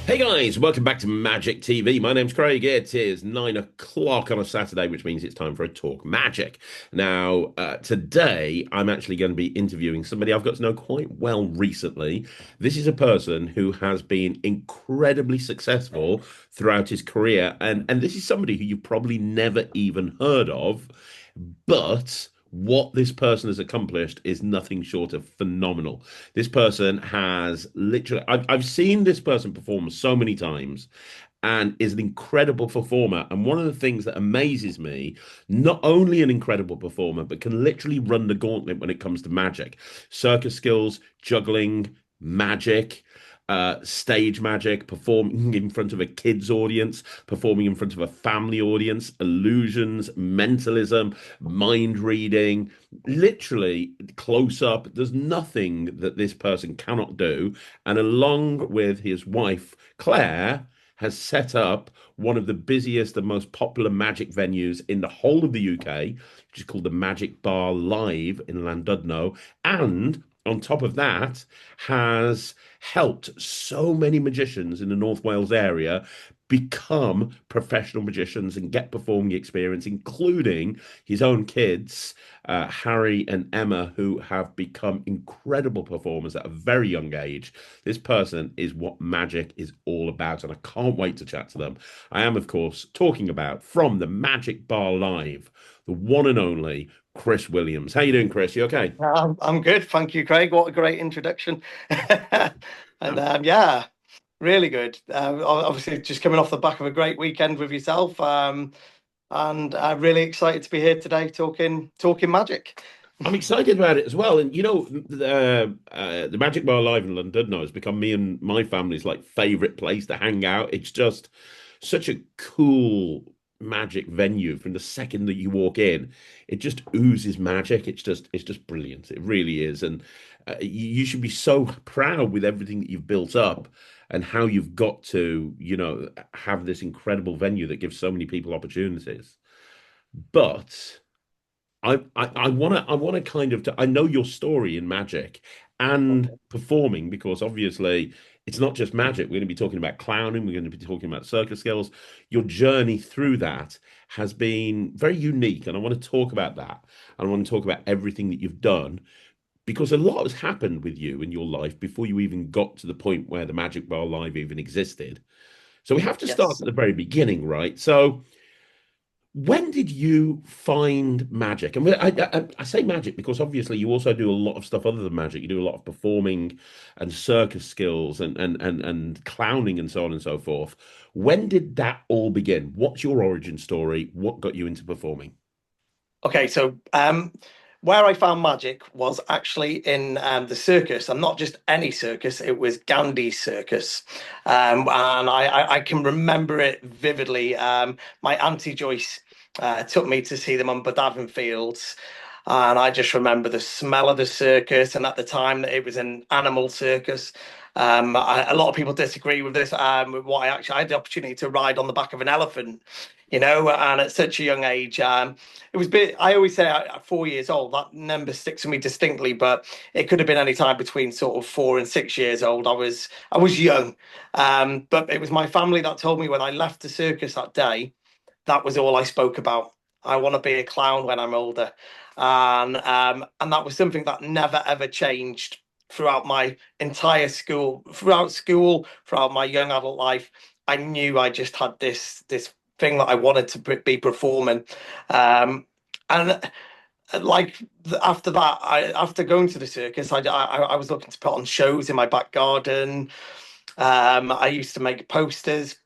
Hey guys, welcome back to Magic TV. My name's Craig. It is 9 o'clock on a Saturday, which means it's time for a Talk Magic. Now, today I'm actually going to be interviewing somebody I've got to know quite well recently. This is a person who has been incredibly successful throughout his career, and this is somebody who you've probably never even heard of, but what this person has accomplished is nothing short of phenomenal. This person has literally, I've seen this person perform so many times and is an incredible performer. And one of the things that amazes me, not only an incredible performer, but can literally run the gauntlet when it comes to magic, circus skills, juggling, magic. Stage magic, performing in front of a kids audience, performing in front of a family audience, illusions, mentalism, mind reading, literally close up. There's nothing that this person cannot do. And along with his wife, Claire, has set up one of the busiest and most popular magic venues in the whole of the UK, which is called the Magic Bar Live in Llandudno. And on top of that, has helped so many magicians in the North Wales area become professional magicians and get performing experience, including his own kids, Harry and Emma, who have become incredible performers at a very young age. This person is what magic is all about, and I can't wait to chat to them. I am, of course, talking about from the Magic Bar Live, the one and only Chris Williams. How you doing, Chris? You okay? I'm good, thank you, Craig. What a great introduction. And yeah, really good. Obviously, just coming off the back of a great weekend with yourself, and I'm really excited to be here today talking magic. I'm excited about it as well. And the Magic Bar Live in London now has become me and my family's like favorite place to hang out. It's just such a cool magic venue from the second that you walk in. It just oozes magic. It's just brilliant. It really is. And you should be so proud with everything that you've built up and how you've got to, have this incredible venue that gives so many people opportunities. But I wanna kind of I know your story in magic and performing because obviously it's not just magic. We're going to be talking about clowning, we're going to be talking about circus skills. Your journey through that has been very unique, and I want to talk about that. And I want to talk about everything that you've done because a lot has happened with you in your life before you even got to the point where the Magic Bar Live even existed. So we have to start Yes. at the very beginning, right? So when did you find magic? And I say magic because obviously you also do a lot of stuff other than magic. You do a lot of performing and circus skills and clowning and so on and so forth. When did that all begin? What's your origin story? What got you into performing? Okay, so where I found magic was actually in the circus, and not just any circus. It was Gandhi's circus, and I can remember it vividly. My auntie Joyce took me to see them on Bodavin Fields. And I just remember the smell of the circus, and at the time that it was an animal circus. A lot of people disagree with this. With what I had the opportunity to ride on the back of an elephant, and at such a young age, it was bit. I always say at 4 years old, that number sticks with me distinctly, but it could have been any time between sort of 4 and 6 years old. I was young, but it was my family that told me when I left the circus that day. That was all I spoke about. I want to be a clown when I'm older, and that was something that never ever changed throughout my entire school, throughout my young adult life. I knew I just had this thing that I wanted to be performing, and like after that, after going to the circus, I was looking to put on shows in my back garden. I used to make posters,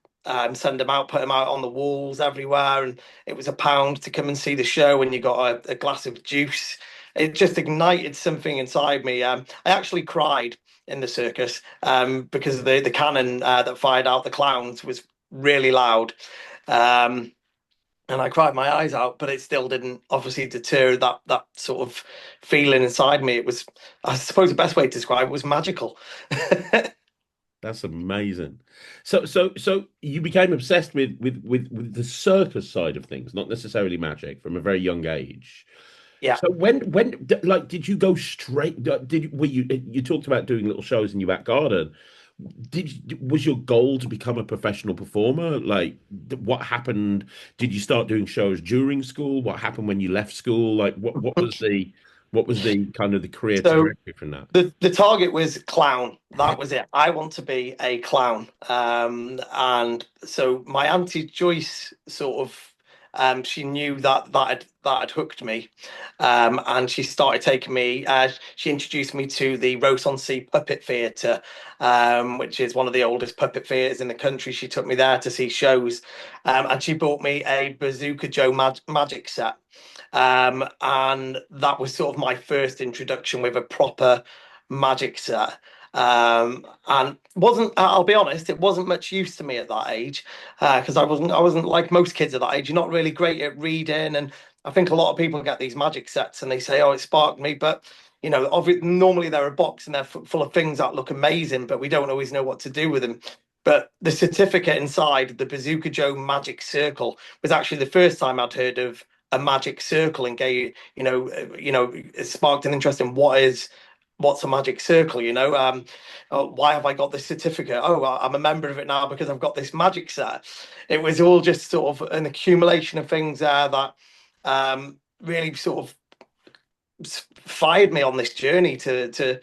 send them out, put them out on the walls everywhere, and it was £1 to come and see the show, and you got a glass of juice. It just ignited something inside me. I actually cried in the circus because the cannon that fired out the clowns was really loud. Um, and I cried my eyes out, but it still didn't obviously deter that sort of feeling inside me. It was, I suppose, the best way to describe it was magical. That's amazing. So you became obsessed with the circus side of things, not necessarily magic, from a very young age. Yeah. So when like did you go straight? Did were you talked about doing little shows in your back garden? was your goal to become a professional performer? Like, what happened? Did you start doing shows during school? What happened when you left school? Like, what was the kind of the career So trajectory from that? the target was clown. That was it. I want to be a clown. And so my auntie Joyce sort of she knew that had hooked me. And she started taking me she introduced me to the Ross-on-Sea Puppet Theatre, which is one of the oldest puppet theatres in the country. She took me there to see shows. And she bought me a Bazooka Joe magic set. And that was sort of my first introduction with a proper magic set. And wasn't I'll be honest, it wasn't much use to me at that age, because I wasn't like most kids at that age. You're not really great at reading, and I think a lot of people get these magic sets and they say, "Oh, it sparked me," but normally they're a box and they're full of things that look amazing, but we don't always know what to do with them. But the certificate inside the Bazooka Joe Magic Circle was actually the first time I'd heard of a magic circle, and it sparked an interest in what's a magic circle. Why have I got this certificate? Oh, I'm a member of it now because I've got this magic set. It was all just sort of an accumulation of things there that really sort of fired me on this journey to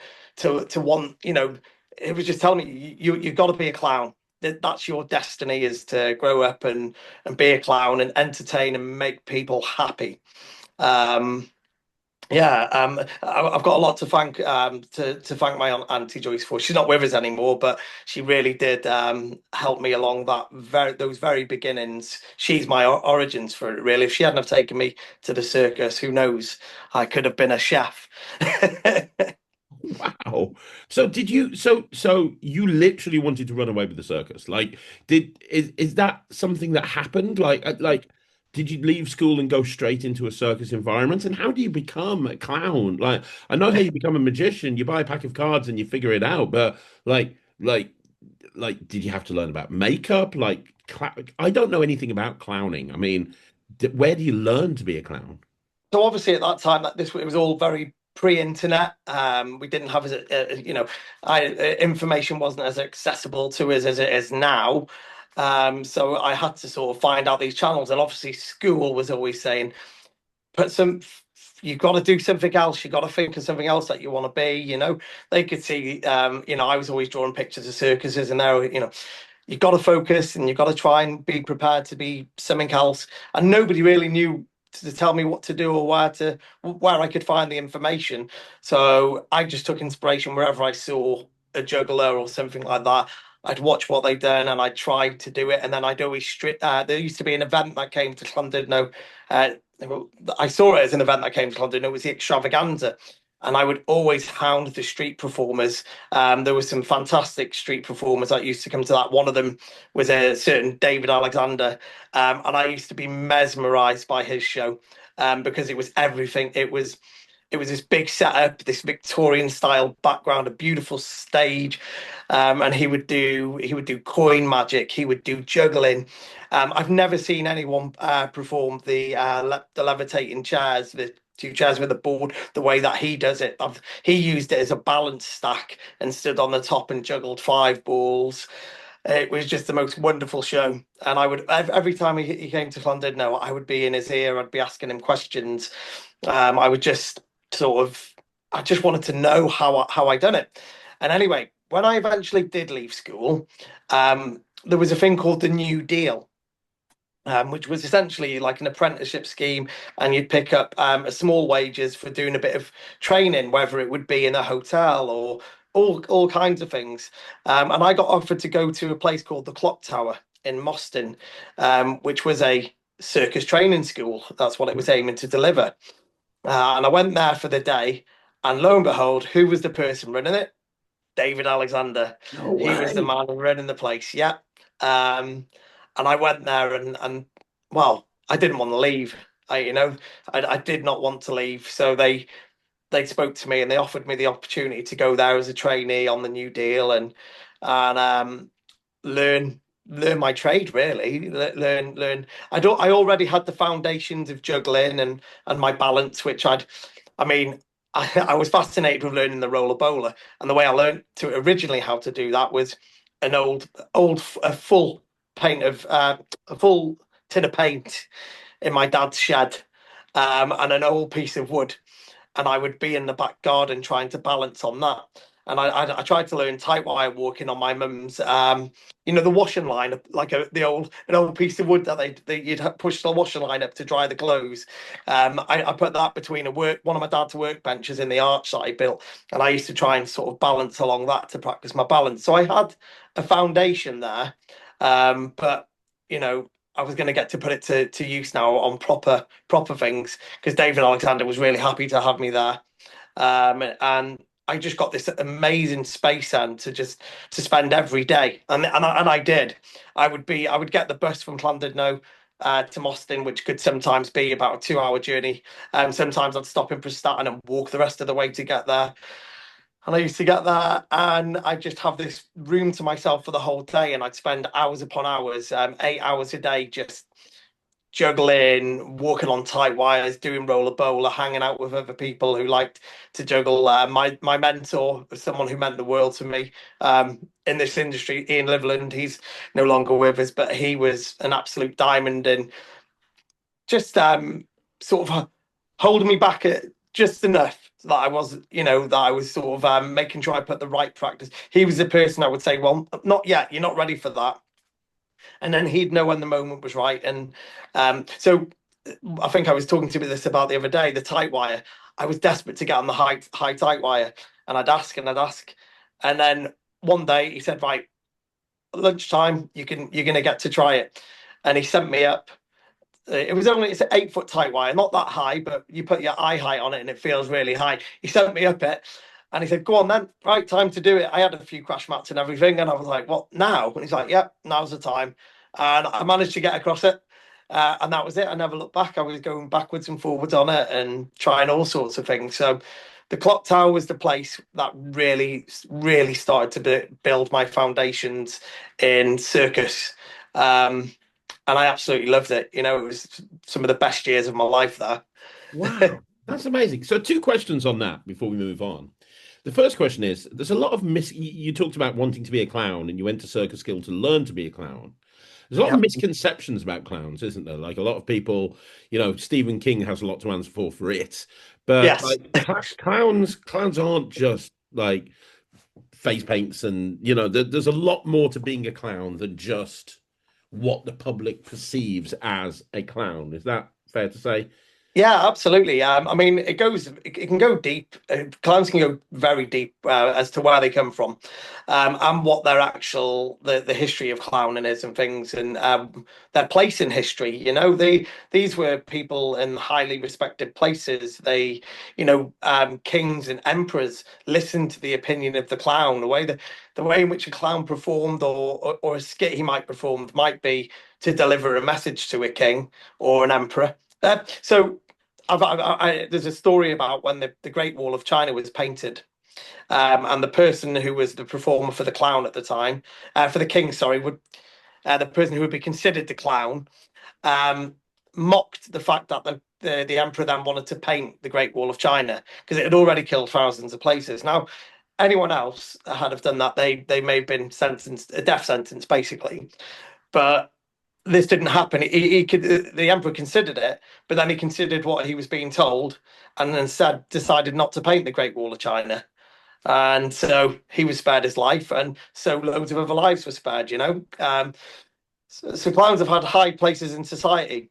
want. It was just telling me you've got to be a clown. That's your destiny, is to grow up and be a clown and entertain and make people happy. Um, yeah, I've got a lot to thank to thank my aunt Auntie Joyce for. She's not with us anymore, but she really did help me along those very beginnings. She's my origins for it, really. If she hadn't have taken me to the circus, who knows? I could have been a chef. Wow. So did you so you literally wanted to run away with the circus? Like, is that something that happened? Like did you leave school and go straight into a circus environment? And how do you become a clown? Like, I know how you become a magician. You buy a pack of cards and you figure it out, but did you have to learn about makeup? Like, I don't know anything about clowning. I mean, where do you learn to be a clown? So obviously at that time, it was all very pre-internet. We didn't have information wasn't as accessible to us as it is now. So I had to sort of find out these channels, and obviously school was always saying, put some. You've got to do something else. You've got to think of something else that you want to be. They could see. I was always drawing pictures of circuses, and now, you've got to focus and you've got to try and be prepared to be something else. And nobody really knew to tell me what to do or where I could find the information. So I just took inspiration wherever I saw a juggler or something like that. I'd watch what they'd done and I'd try to do it. And then I'd always there used to be an event that came to London. No, I saw it as an event that came to London. It was the Extravaganza. And I would always hound the street performers. There were some fantastic street performers that used to come to that. One of them was a certain David Alexander, and I used to be mesmerized by his show, because it was everything. It was this big setup, this Victorian style background, a beautiful stage, and he would do coin magic, he would do juggling. I've never seen anyone perform the levitating chairs, the two chairs with a board, the way that he does it. He used it as a balance stack and stood on the top and juggled five balls. It was just the most wonderful show. And I would, every time he came to London, no, I would be in his ear. I'd be asking him questions. I would just I just wanted to know how I done it. And anyway, when I eventually did leave school, there was a thing called the New Deal, which was essentially like an apprenticeship scheme, and you'd pick up a small wages for doing a bit of training, whether it would be in a hotel or all kinds of things. And I got offered to go to a place called the Clock Tower in Moston, which was a circus training school. That's what it was aiming to deliver. And I went there for the day, and lo and behold, who was the person running it? David Alexander. No He was the way. man running the place. Yeah. And I went there, and well, I didn't want to leave. I did not want to leave. So they spoke to me and they offered me the opportunity to go there as a trainee on the New Deal, and learn my trade, really. Learn. I already had the foundations of juggling and my balance, which I mean, I was fascinated with learning the roller bowler, and the way I learned to originally how to do that was an a full paint of a full tin of paint in my dad's shed, and an old piece of wood, and I would be in the back garden trying to balance on that. And I tried to learn tight wire walking on my mum's, the washing line, like an old piece of wood that you'd push the washing line up to dry the clothes. I put that between one of my dad's workbenches in the arch that I built, and I used to try and sort of balance along that to practice my balance. So I had a foundation there, but I was going to get to put it to use now on proper things because David Alexander was really happy to have me there, and I just got this amazing space and to spend every day, and I did. I would get the bus from Llandudno to Mostyn, which could sometimes be about a 2 hour journey. Sometimes I'd stop in Prestatyn and walk the rest of the way to get there. And I used to get there and I'd just have this room to myself for the whole day. And I'd spend hours upon hours, 8 hours a day, just juggling, walking on tight wires, doing roller bowler, hanging out with other people who liked to juggle. My mentor was someone who meant the world to me in this industry, Ian Liveland. He's no longer with us, but he was an absolute diamond and just sort of holding me back at just enough that I was sort of making sure I put the right practice. He was the person I would say, well, not yet, you're not ready for that. And then he'd know when the moment was right. And so I think I was talking to you this about the other day, the tight wire. I was desperate to get on the high tight wire, and I'd ask and I'd ask. And then one day he said, right, lunchtime, you're gonna get to try it. And he sent me up. It's an 8 foot tight wire, not that high, but you put your eye height on it and it feels really high. He sent me up it and he said, go on then, right, time to do it. I had a few crash mats and everything. And I was like, what, now? And he's like, yep, now's the time. And I managed to get across it. And that was it. I never looked back. I was going backwards and forwards on it and trying all sorts of things. So the clock tower was the place that really started to build my foundations in circus. And I absolutely loved it. It was some of the best years of my life there. Wow, that's amazing. So, two questions on that before we move on. The first question is: there's a lot of you talked about wanting to be a clown, and you went to Circus School to learn to be a clown. There's a lot of Yep. misconceptions about clowns, isn't there? Like a lot of people, Stephen King has a lot to answer for it, but Yes. like clowns aren't just like face paints, and there's a lot more to being a clown than just what the public perceives as a clown. Is that fair to say? Yeah, absolutely. I mean, it can go deep. Clowns can go very deep as to where they come from, and what the history of clowning is and things, and their place in history. These were people in highly respected places. Kings and emperors listened to the opinion of the clown. The way in which a clown performed or a skit he might perform might be to deliver a message to a king or an emperor. So there's a story about when the Great Wall of China was painted, and the person who was the performer for the clown at the time, for the king, sorry, would the person who would be considered the clown, um, mocked the fact that the emperor then wanted to paint the Great Wall of China because it had already killed thousands of places. Now, anyone else had have done that, they may have been sentenced a death sentence, basically. But this didn't happen. The emperor considered it, but then he considered what he was being told, and instead decided not to paint the Great Wall of China. And so he was spared his life, and so loads of other lives were spared. So clowns have had high places in society,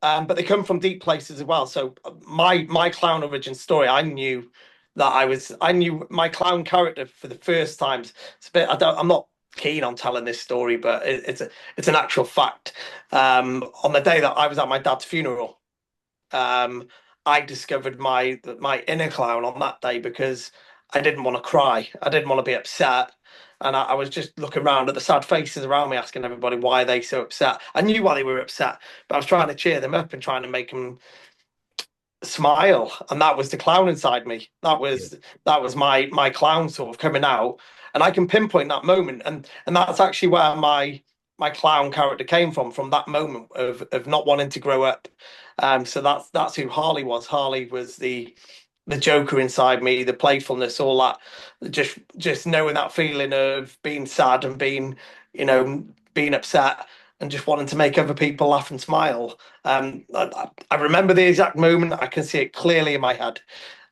but they come from deep places as well. So my clown origin story, I knew my clown character for the first time. It's a bit. I'm not keen on telling this story, but it's an actual fact. On the day that I was at my dad's funeral, I discovered my inner clown on that day because I didn't want to cry. I didn't want to be upset. And I was just looking around at the sad faces around me, asking everybody why they so upset. I knew why they were upset, but I was trying to cheer them up and trying to make them smile, and that was the clown inside me. Yeah. That was my clown sort of coming out, and I can pinpoint that moment, and that's actually where my clown character came from that moment of not wanting to grow up. So that's who Harley was. Harley was the Joker inside me, the playfulness, all that, just knowing that feeling of being sad and being, being upset and just wanting to make other people laugh and smile. I remember the exact moment. I can see it clearly in my head.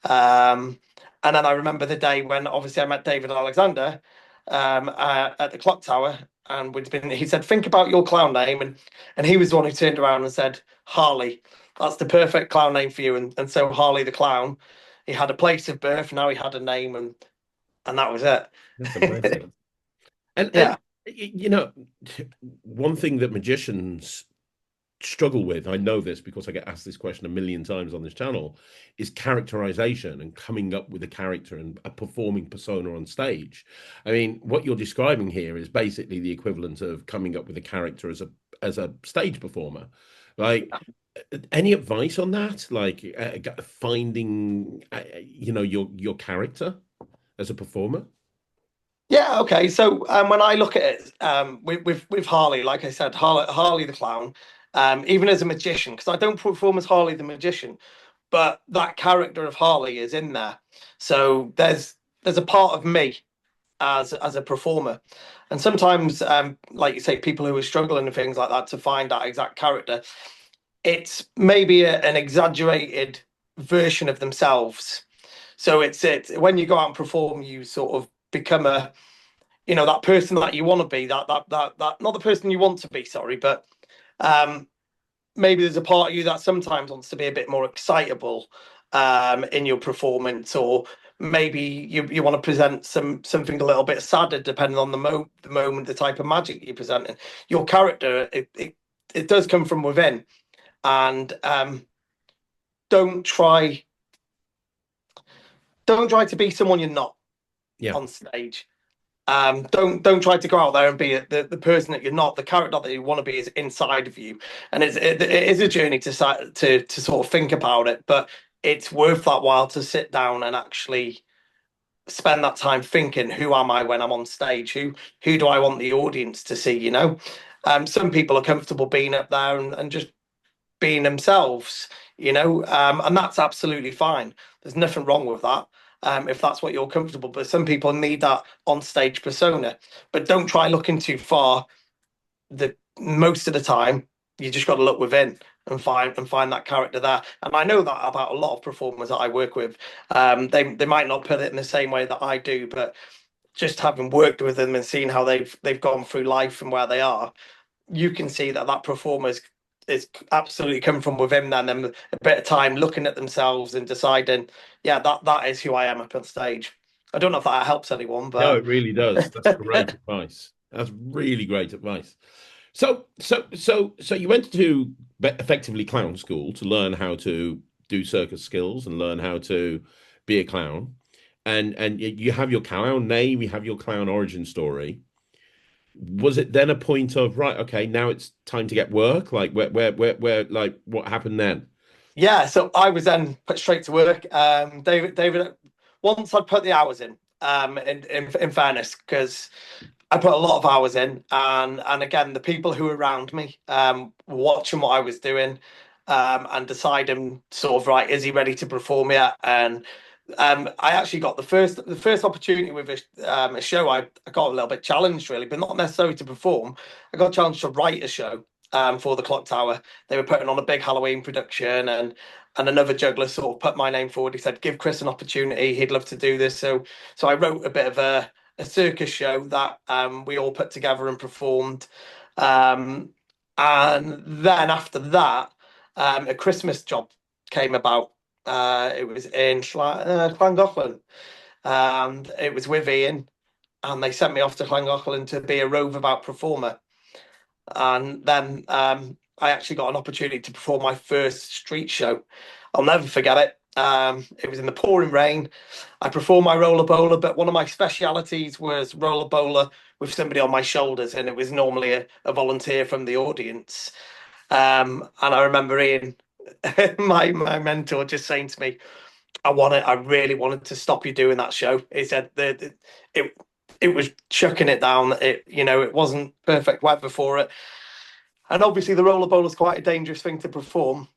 Um, and then I remember the day when obviously I met David Alexander at the Clock Tower, and he said, think about your clown name, and he was the one who turned around and said, Harley. That's the perfect clown name for you. And so Harley the clown, he had a place of birth, now he had a name, and that was That's it. amazing. And Yeah. you know, one thing that magicians struggle with, I know this because I get asked this question a million times on this channel, is characterization and coming up with a character and a performing persona on stage. I mean, what you're describing here is basically the equivalent of coming up with a character as a stage performer. Like, any advice on that? Like, finding, your character as a performer? Yeah, okay. So when I look at it, with Harley, like I said, Harley the clown, even as a magician, because I don't perform as Harley the magician, but that character of Harley is in there. So there's a part of me as a performer, and sometimes, like you say, people who are struggling and things like that to find that exact character, it's maybe an exaggerated version of themselves. So it's when you go out and perform, you sort of become that person that you want to be, that not the person you want to be, sorry, but um maybe there's a part of you that sometimes wants to be a bit more excitable in your performance, or maybe you want to present something a little bit sadder, depending on the moment, the type of magic you're presenting. Your character, it does come from within, and don't try don't try to be someone you're not Yeah. on stage. Don't try to go out there and be the person that you're not. The character that you want to be is inside of you, and it is a journey to sort of think about it. But it's worth that while to sit down and actually spend that time thinking, who am I when I'm on stage? Who do I want the audience to see? Some people are comfortable being up there and just being themselves, and that's absolutely fine. There's nothing wrong with that. If that's what you're comfortable, but some people need that on stage persona. But don't try looking too far. The Most of the time, you just got to look within and find that character there. And I know that about a lot of performers that I work with. They might not put it in the same way that I do, but just having worked with them and seeing how they've gone through life and where they are, you can see that performer's is absolutely coming from within them, and a bit of time looking at themselves and deciding, yeah, that is who I am up on stage. I don't know if that helps anyone, No, but it really does. That's great advice. That's really great advice. So you went to effectively clown school to learn how to do circus skills and learn how to be a clown. And you have your clown name, you have your clown origin story. Was it then a point of, right, okay, now it's time to get work? Like, where, like, what happened then? yeah. So I was then put straight to work. David, once I'd put the hours in, in fairness, because I put a lot of hours in, and again, the people who were around me, watching what I was doing, and deciding sort of, right, is he ready to perform yet? And I actually got the first opportunity with a show. I got a little bit challenged, really, but not necessarily to perform. I got challenged to write a show for the Clock Tower. They were putting on a big Halloween production, and another juggler sort of put my name forward. He said, "Give Chris an opportunity. He'd love to do this." So I wrote a bit of a circus show that we all put together and performed. Um, and then after that, a Christmas job came about. It was in Llangollen, and it was with Ian, and they sent me off to Llangollen to be a roundabout performer. And then I actually got an opportunity to perform my first street show. I'll never forget it. It was in the pouring rain. I performed my roller bowler, but one of my specialities was roller bowler with somebody on my shoulders, and it was normally a volunteer from the audience. And I remember Ian, my mentor, just saying to me, I really wanted to stop you doing that show." He said it it was chucking it down. It wasn't perfect weather for it, and obviously the roller bowler is quite a dangerous thing to perform,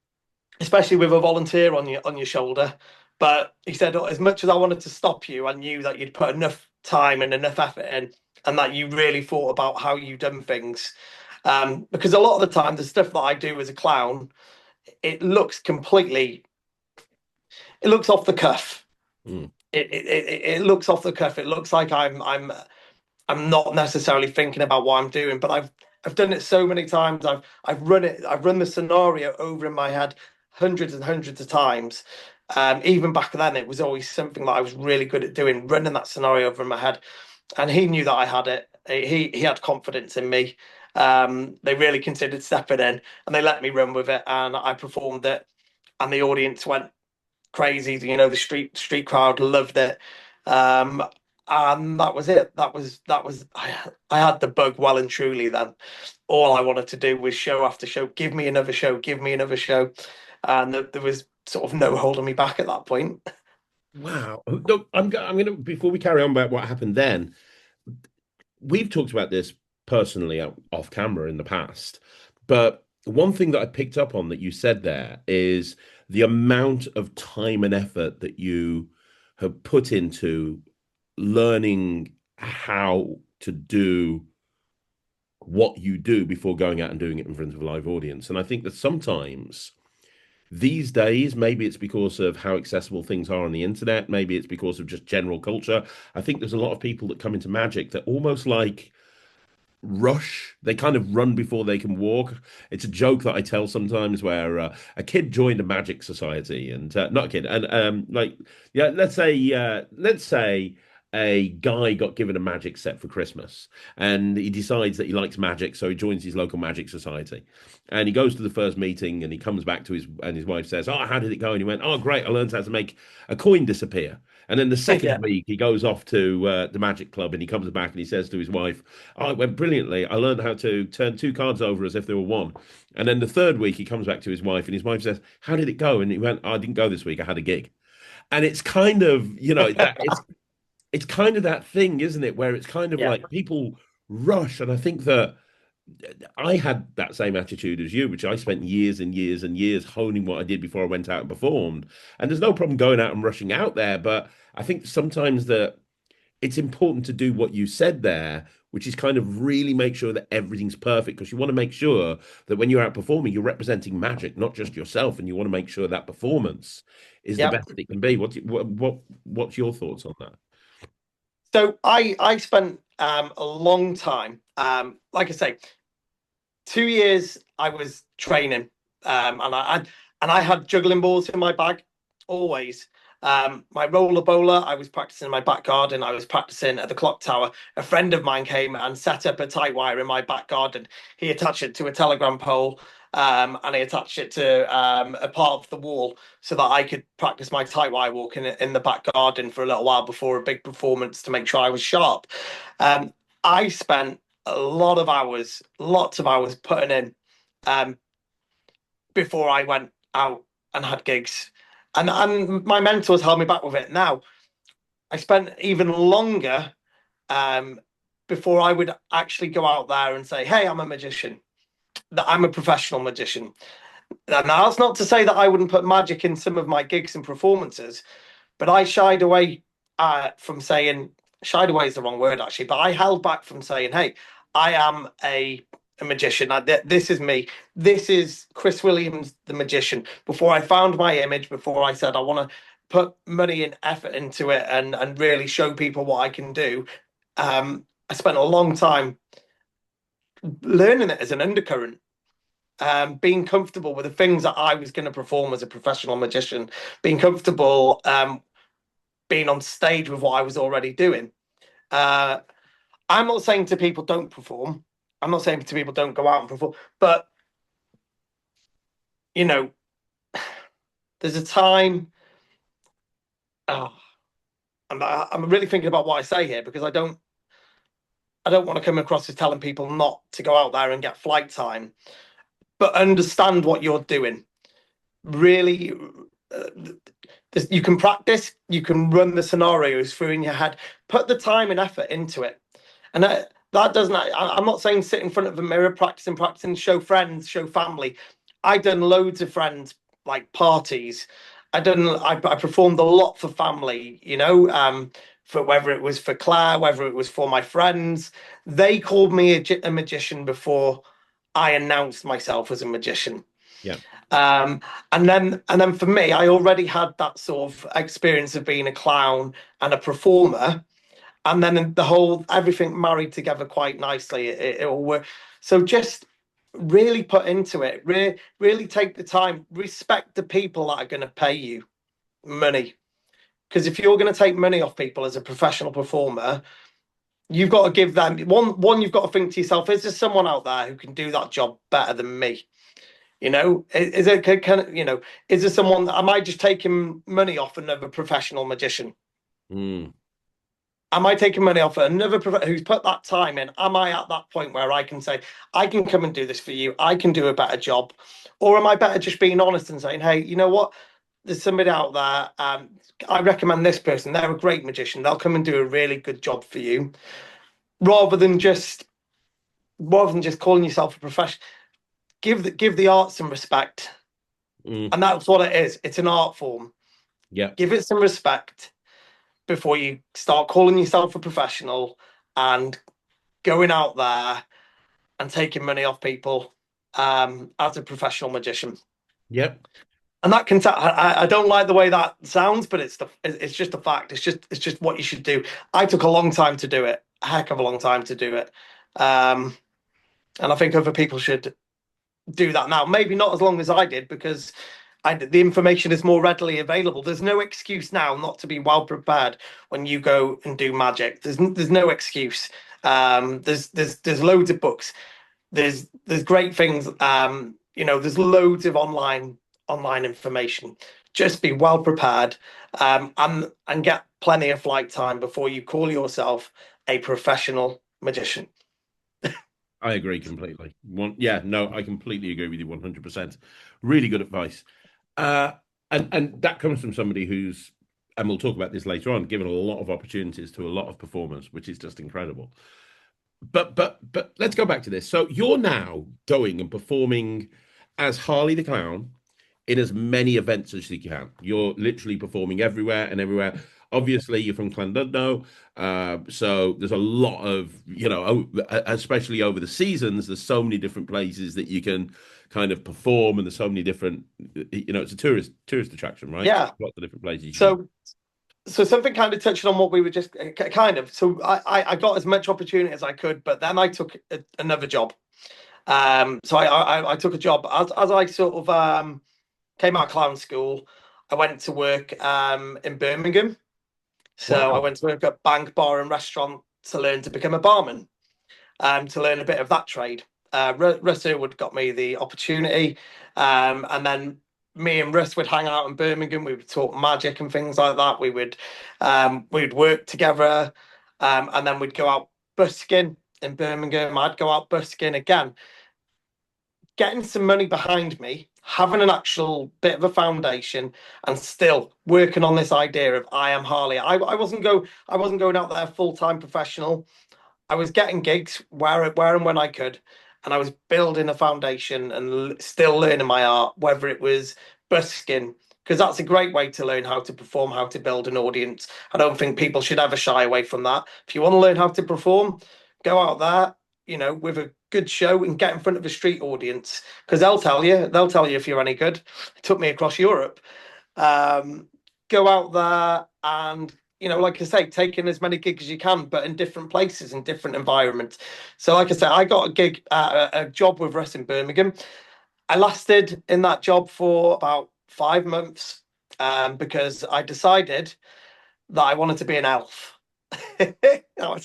especially with a volunteer on your shoulder. But he said, "Oh, as much as I wanted to stop you, I knew that you'd put enough time and enough effort in, and that you really thought about how you done things. Because a lot of the time, the stuff that I do as a clown, it looks completely, it looks off the cuff. Mm. It looks off the cuff. It looks like I'm not necessarily thinking about what I'm doing, but I've done it so many times. I've run the scenario over in my head hundreds and hundreds of times. Even back then, it was always something that I was really good at doing, running that scenario over in my head. And he knew that I had it. He had confidence in me. They really considered stepping in, and they let me run with it, and I performed it, and the audience went crazy. You know, the street crowd loved it. Um, and that was it. I had the bug well and truly then. All I wanted to do was show after show, give me another show, give me another show. And there was sort of no holding me back at that point. Wow. Look, I'm gonna before we carry on about what happened then, we've talked about this personally off camera in the past, but one thing that I picked up on that you said there is the amount of time and effort that you have put into learning how to do what you do before going out and doing it in front of a live audience. And I think that sometimes these days, maybe it's because of how accessible things are on the internet, maybe it's because of just general culture. I think there's a lot of people that come into magic that almost like rush. They kind of run before they can walk. It's a joke that I tell sometimes where a kid joined a magic society and not a kid, and like yeah, let's say a guy got given a magic set for Christmas and he decides that he likes magic, so he joins his local magic society. And he goes to the first meeting and he comes back to his wife says, "Oh, how did it go?" And he went, "Oh, great, I learned how to make a coin disappear." And then the second Yeah. week, he goes off to the Magic Club and he comes back and he says to his wife, "Oh, it went brilliantly. I learned how to turn two cards over as if they were one." And then the third week, he comes back to his wife and his wife says, "How did it go?" And he went, "Oh, I didn't go this week. I had a gig." And it's kind of, that it's kind of that thing, isn't it? Where it's kind of Yeah. like people rush. And I think that I had that same attitude as you, which I spent years and years and years honing what I did before I went out and performed. And there's no problem going out and rushing out there, but I think sometimes that it's important to do what you said there, which is kind of really make sure that everything's perfect because you want to make sure that when you're out performing, you're representing magic, not just yourself, and you want to make sure that performance is the Yeah. best it can be. What's your thoughts on that? So I spent a long time, like I say, 2 years I was training, and I had juggling balls in my bag always. My roller bowler, I was practicing in my back garden. I was practicing at the clock tower. A friend of mine came and set up a tight wire in my back garden. He attached it to a telegram pole, and he attached it to a part of the wall so that I could practice my tight wire walk in the back garden for a little while before a big performance to make sure I was sharp. Um, I spent a lot of hours, lots of hours putting in um, before I went out and had gigs. And my mentors held me back with it. Now, I spent even longer um, before I would actually go out there and say, "Hey, I'm a magician, that I'm a professional magician." Now, that's not to say that I wouldn't put magic in some of my gigs and performances, but I shied away from saying, shied away is the wrong word actually, but I held back from saying, "Hey, I am a magician. This is me. This is Chris Williams, the magician." Before I found my image, before I said I want to put money and effort into it and really show people what I can do, I spent a long time learning it as an undercurrent. Being comfortable with the things that I was going to perform as a professional magician, being comfortable being on stage with what I was already doing. Uh, I'm not saying to people don't perform. I'm not saying to people don't go out and perform, but you know, there's a time. Oh, I'm really thinking about what I say here because I don't want to come across as telling people not to go out there and get flight time, but understand what you're doing. Really, uh, you can practice, you can run the scenarios through in your head, put the time and effort into it, and that doesn't. I'm not saying sit in front of a mirror, practicing, show friends, show family. I've done loads of friends like parties, I performed a lot for family, for whether it was for Claire, whether it was for my friends. They called me a magician before I announced myself as a magician. Yeah. Um, and then for me, I already had that sort of experience of being a clown and a performer, and then the whole everything married together quite nicely. It all worked. So just really put into it. Really take the time. Respect the people that are going to pay you money. Because if you're going to take money off people as a professional performer, you've got to give them one. You've got to think to yourself: is there someone out there who can do that job better than me? Is it is there someone? Am I just taking money off another professional magician? Mm. Am I taking money off another who's put that time in? Am I at that point where I can say, I can come and do this for you? I can do a better job. Or am I better just being honest and saying, hey, you know what? There's somebody out there. I recommend this person. They're a great magician. They'll come and do a really good job for you. Rather than just calling yourself a professional. Give the art some respect. Mm. And that's what it is. It's an art form. Yeah. Give it some respect before you start calling yourself a professional and going out there and taking money off people as a professional magician. Yep. And that can I don't like the way that sounds, but it's just a fact. It's just what you should do. I took a long time to do it, a heck of a long time to do it. And I think other people should do that now. Maybe not as long as I did, because the information is more readily available. There's no excuse now not to be well prepared when you go and do magic. There's no excuse. There's loads of books. There's great things. There's loads of online information. Just be well prepared, and get plenty of flight time before you call yourself a professional magician. I agree completely. Yeah, no, I completely agree with you 100%. Really good advice. Uh, and that comes from somebody who's, and we'll talk about this later on, given a lot of opportunities to a lot of performers, which is just incredible. But let's go back to this. So you're now going and performing as Harley the Clown in as many events as you can. You're literally performing everywhere and everywhere. Obviously, you're from Llandudno, so there's a lot of, especially over the seasons, there's so many different places that you can kind of perform, and there's so many different, it's a tourist attraction, right? Yeah. Lots of different places you can. So something kind of touching on what we were just kind of. So I got as much opportunity as I could, but then I took another job. So I took a job as I sort of came out of clown school. I went to work in Birmingham. So I Wow. went to work at bank, bar, and restaurant to learn to become a barman, to learn a bit of that trade. Russ Irwood got me the opportunity, and then me and Russ would hang out in Birmingham. We would talk magic and things like that. We'd work together, and then we'd go out busking in Birmingham. I'd go out busking again, getting some money behind me, having an actual bit of a foundation, and still working on this idea of I am Harley. I wasn't going out there full time professional. I was getting gigs where and when I could, and I was building a foundation and still learning my art, whether it was busking, because that's a great way to learn how to perform, how to build an audience. I don't think people should ever shy away from that. If you want to learn how to perform, go out there, with a good show and get in front of a street audience, because they'll tell you if you're any good. It took me across Europe. Go out there and like I say, take in as many gigs as you can, but in different places, in different environments. So, like I said, I got a job with Russ in Birmingham. I lasted in that job for about 5 months, because I decided that I wanted to be an elf. Of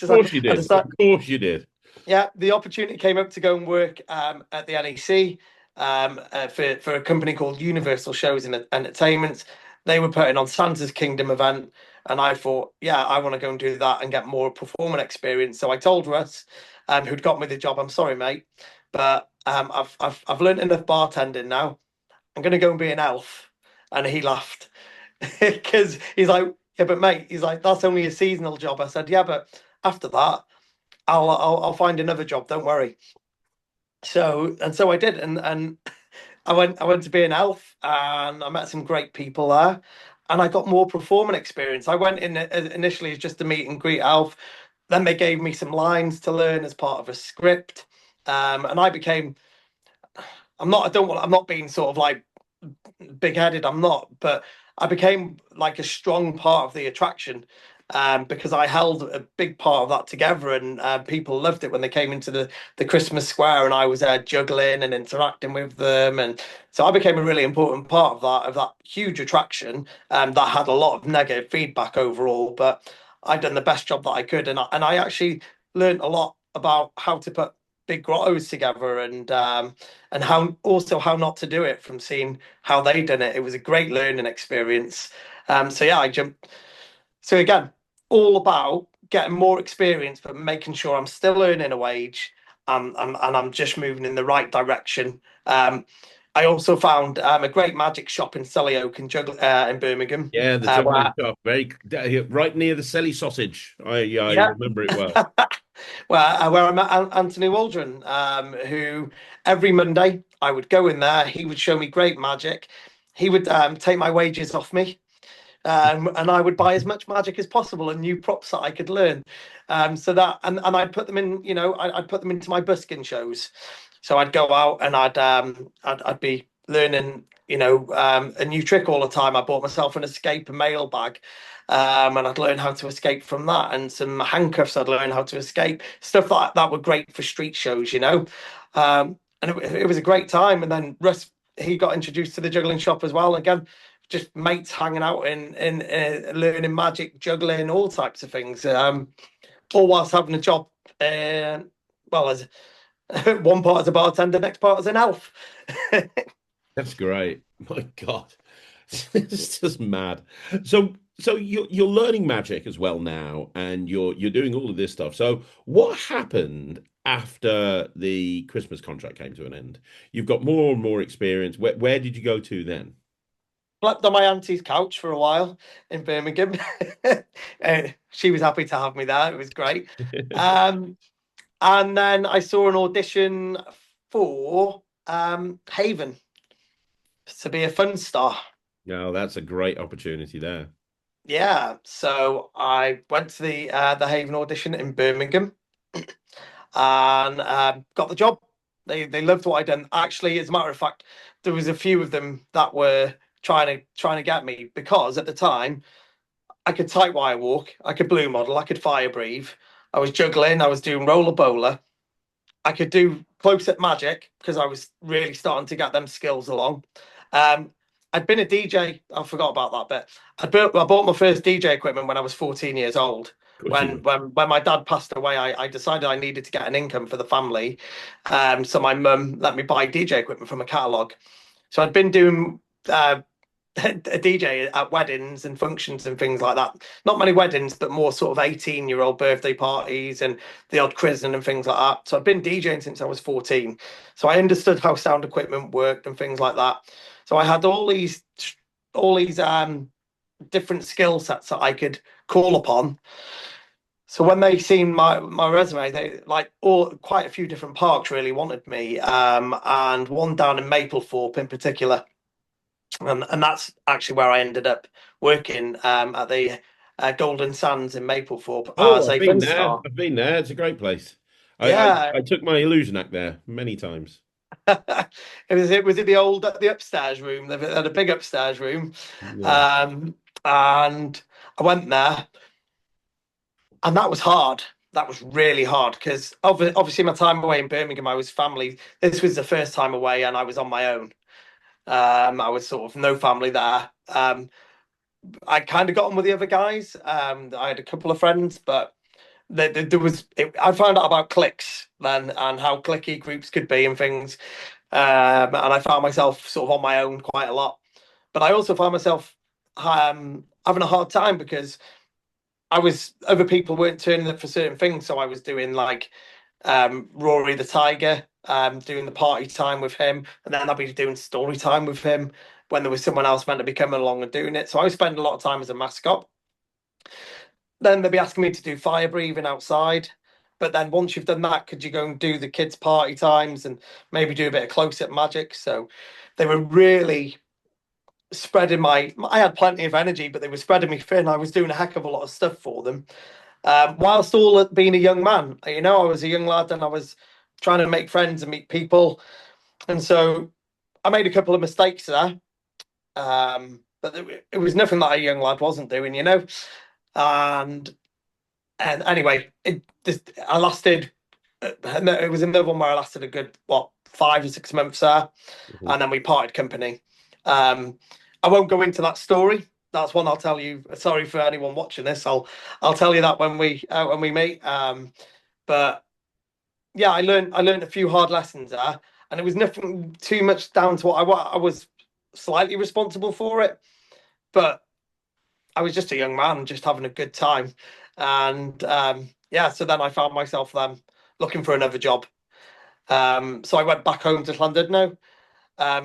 course you did. Of course you did. Yeah, the opportunity came up to go and work at the NEC, for a company called Universal Shows and Entertainment. They were putting on Santa's Kingdom event, and I thought, yeah, I want to go and do that and get more performing experience. So I told Russ, who'd got me the job, I'm sorry, mate, but I've learned enough bartending now. I'm going to go and be an elf. And he laughed because he's like, yeah, but mate, he's like, that's only a seasonal job. I said, yeah, but after that, I'll find another job. Don't worry. So I did, and I went to be an elf, and I met some great people there, and I got more performing experience. I went in initially as just a meet and greet elf. Then they gave me some lines to learn as part of a script, and I became. I'm not. I don't want. I'm not being sort of like big headed. I'm not, but I became like a strong part of the attraction, because I held a big part of that together, and people loved it when they came into the Christmas square, and I was there juggling and interacting with them, and so I became a really important part of that huge attraction, that had a lot of negative feedback overall, but I'd done the best job that I could, and I actually learned a lot about how to put big grottos together, and how also how not to do it from seeing how they done it. It was a great learning experience. So yeah, I jumped. So again, all about getting more experience, but making sure I'm still earning a wage, and I'm just moving in the right direction. I also found a great magic shop in Selly Oak in Birmingham. Yeah, the juggling shop, very right near the Selly sausage. I Yeah, remember it well. where I met Anthony Waldron, who every Monday I would go in there. He would show me great magic. He would take my wages off me, and I would buy as much magic as possible and new props that I could learn. So that and I'd put them in, I'd put them into my busking shows. So I'd go out and I'd be learning, a new trick all the time. I bought myself an escape mail bag. And I'd learn how to escape from that, and some handcuffs. I'd learn how to escape stuff that were great for street shows. And it was a great time. And then Russ, he got introduced to the juggling shop as well. Again, just mates hanging out in learning magic, juggling, all types of things. All whilst having a job. Well, as one part as a bartender, next part as an elf. That's great. My God, it's just mad. So you're learning magic as well now, and you're doing all of this stuff. So what happened after the Christmas contract came to an end? You've got more and more experience. Where did you go to then? Slept on my auntie's couch for a while in Birmingham. She was happy to have me there. It was great. Um, and then I saw an audition for Haven to be a fun star. No, that's a great opportunity there. Yeah, so I went to the Haven audition in Birmingham, and got the job. They loved what I'd done. Actually, as a matter of fact, there was a few of them that were trying to get me, because at the time I could tight wire walk, I could blue model, I could fire breathe, I was juggling, I was doing roller bowler, I could do close up magic because I was really starting to get them skills along. Um, I'd been a DJ. I forgot about that bit. I bought my first DJ equipment when I was 14 years old. Of course you When did. when my dad passed away, I decided I needed to get an income for the family. So my mum let me buy DJ equipment from a catalogue. So I'd been doing a DJ at weddings and functions and things like that. Not many weddings, but more sort of 18-year-old birthday parties and the odd christening and things like that. So I've been DJing since I was 14. So I understood how sound equipment worked and things like that. So I had all these different skill sets that I could call upon. So when they seen my resume, they like all quite a few different parks really wanted me, and one down in Maplethorpe in particular, and that's actually where I ended up working, at the Golden Sands in Maplethorpe as Oh, I've a been fun there. star. I've been there. It's a great place. I I, Yeah, I took my illusion act there many times. it was the old the upstairs room. They had a big upstairs room, Yeah. um, and I went there, and that was hard. That was really hard because obviously my time away in Birmingham, I was family. This was the first time away, and I was on my own. I was sort of no family there. I kind of got on with the other guys. I had a couple of friends, but I found out about cliques then and how clicky groups could be and things. And I found myself sort of on my own quite a lot. But I also found myself having a hard time because other people weren't turning up for certain things. So I was doing like Rory the Tiger, doing the party time with him, and then I'd be doing story time with him when there was someone else meant to be coming along and doing it. So I was spending a lot of time as a mascot. Then they'd be asking me to do fire breathing outside. But then once you've done that, could you go and do the kids' party times and maybe do a bit of close-up magic? So they were really spreading I had plenty of energy, but they were spreading me thin. I was doing a heck of a lot of stuff for them. Whilst all being a young man, I was a young lad and I was trying to make friends and meet people. And so I made a couple of mistakes there. But it was nothing that a young lad wasn't doing. And anyway, I lasted. It was another one where I lasted a good 5 or 6 months there, Mhm. and then we parted company. I won't go into that story. That's one I'll tell you. Sorry for anyone watching this. I'll tell you that when we meet. But yeah, I learned a few hard lessons there, and it was nothing too much down to what I was slightly responsible for it, but I was just a young man just having a good time, and yeah, so then I found myself looking for another job. So I went back home to Llandudno,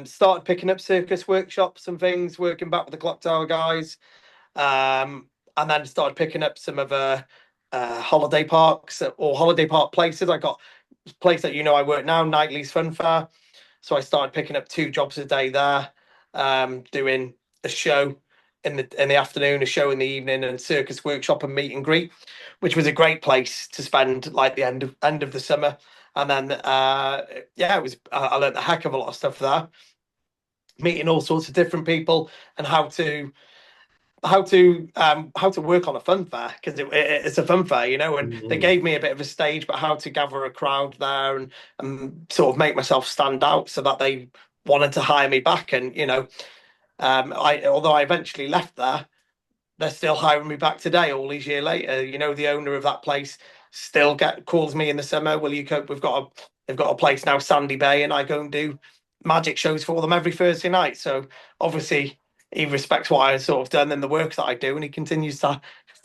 started picking up circus workshops and things, working back with the clock tower guys, and then started picking up some other holiday parks or holiday park places. I got a place that I work now, Knightley's Fun Fair. So I started picking up 2 jobs a day there, doing a show in the afternoon, a show in the evening, and circus workshop and meet and greet, which was a great place to spend like the end of the summer. And then yeah, it was I learned a heck of a lot of stuff there, meeting all sorts of different people and how to work on a fun fair because it's a fun fair, and they Mhm. gave me a bit of a stage, but how to gather a crowd there and sort of make myself stand out so that they wanted to hire me back. And I although I eventually left there, they're still hiring me back today, all these years later. The owner of that place still calls me in the summer. Will you cope? They've got a place now, Sandy Bay, and I go and do magic shows for them every Thursday night. So obviously he respects what I sort of done and the work that I do, and he continues to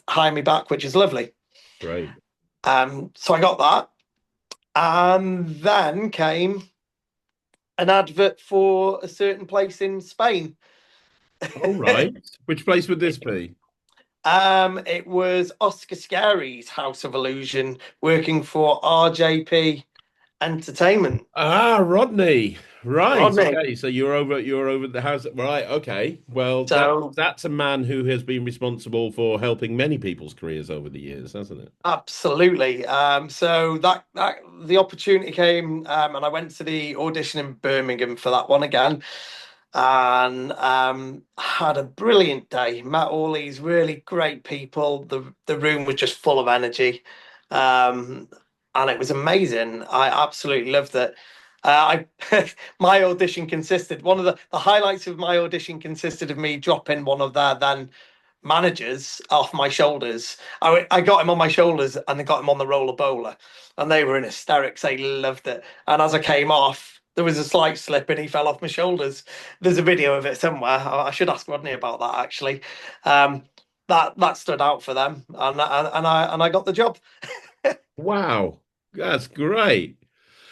hire me back, which is lovely. Great. So I got that, and then came an advert for a certain place in Spain. All right. Which place would this be? It was Oscar Scary's House of Illusion working for RJP Entertainment. Ah, Rodney. Right. Rodney. Okay. So you're over the house. Right. Okay. Well, So that's a man who has been responsible for helping many people's careers over the years, hasn't it? absolutely. So that the opportunity came, and I went to the audition in Birmingham for that one again, and had a brilliant day. Met all these really great people. The room was just full of energy, um, and it was amazing. I absolutely loved it. I my audition consisted one of the highlights of my audition consisted of me dropping one of their then managers off my shoulders. I got him on my shoulders and I got him on the roller bowler, and they were in hysterics. They loved it. And as I came off, there was a slight slip and he fell off my shoulders. There's a video of it somewhere. I should ask Rodney about that actually. Um, that stood out for them, and I got the job. Wow. That's great.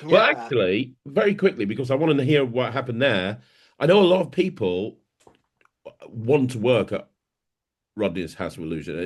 Well, Yeah, actually, very quickly, because I want to hear what happened there. I know a lot of people want to work at Rodney's House of Illusion.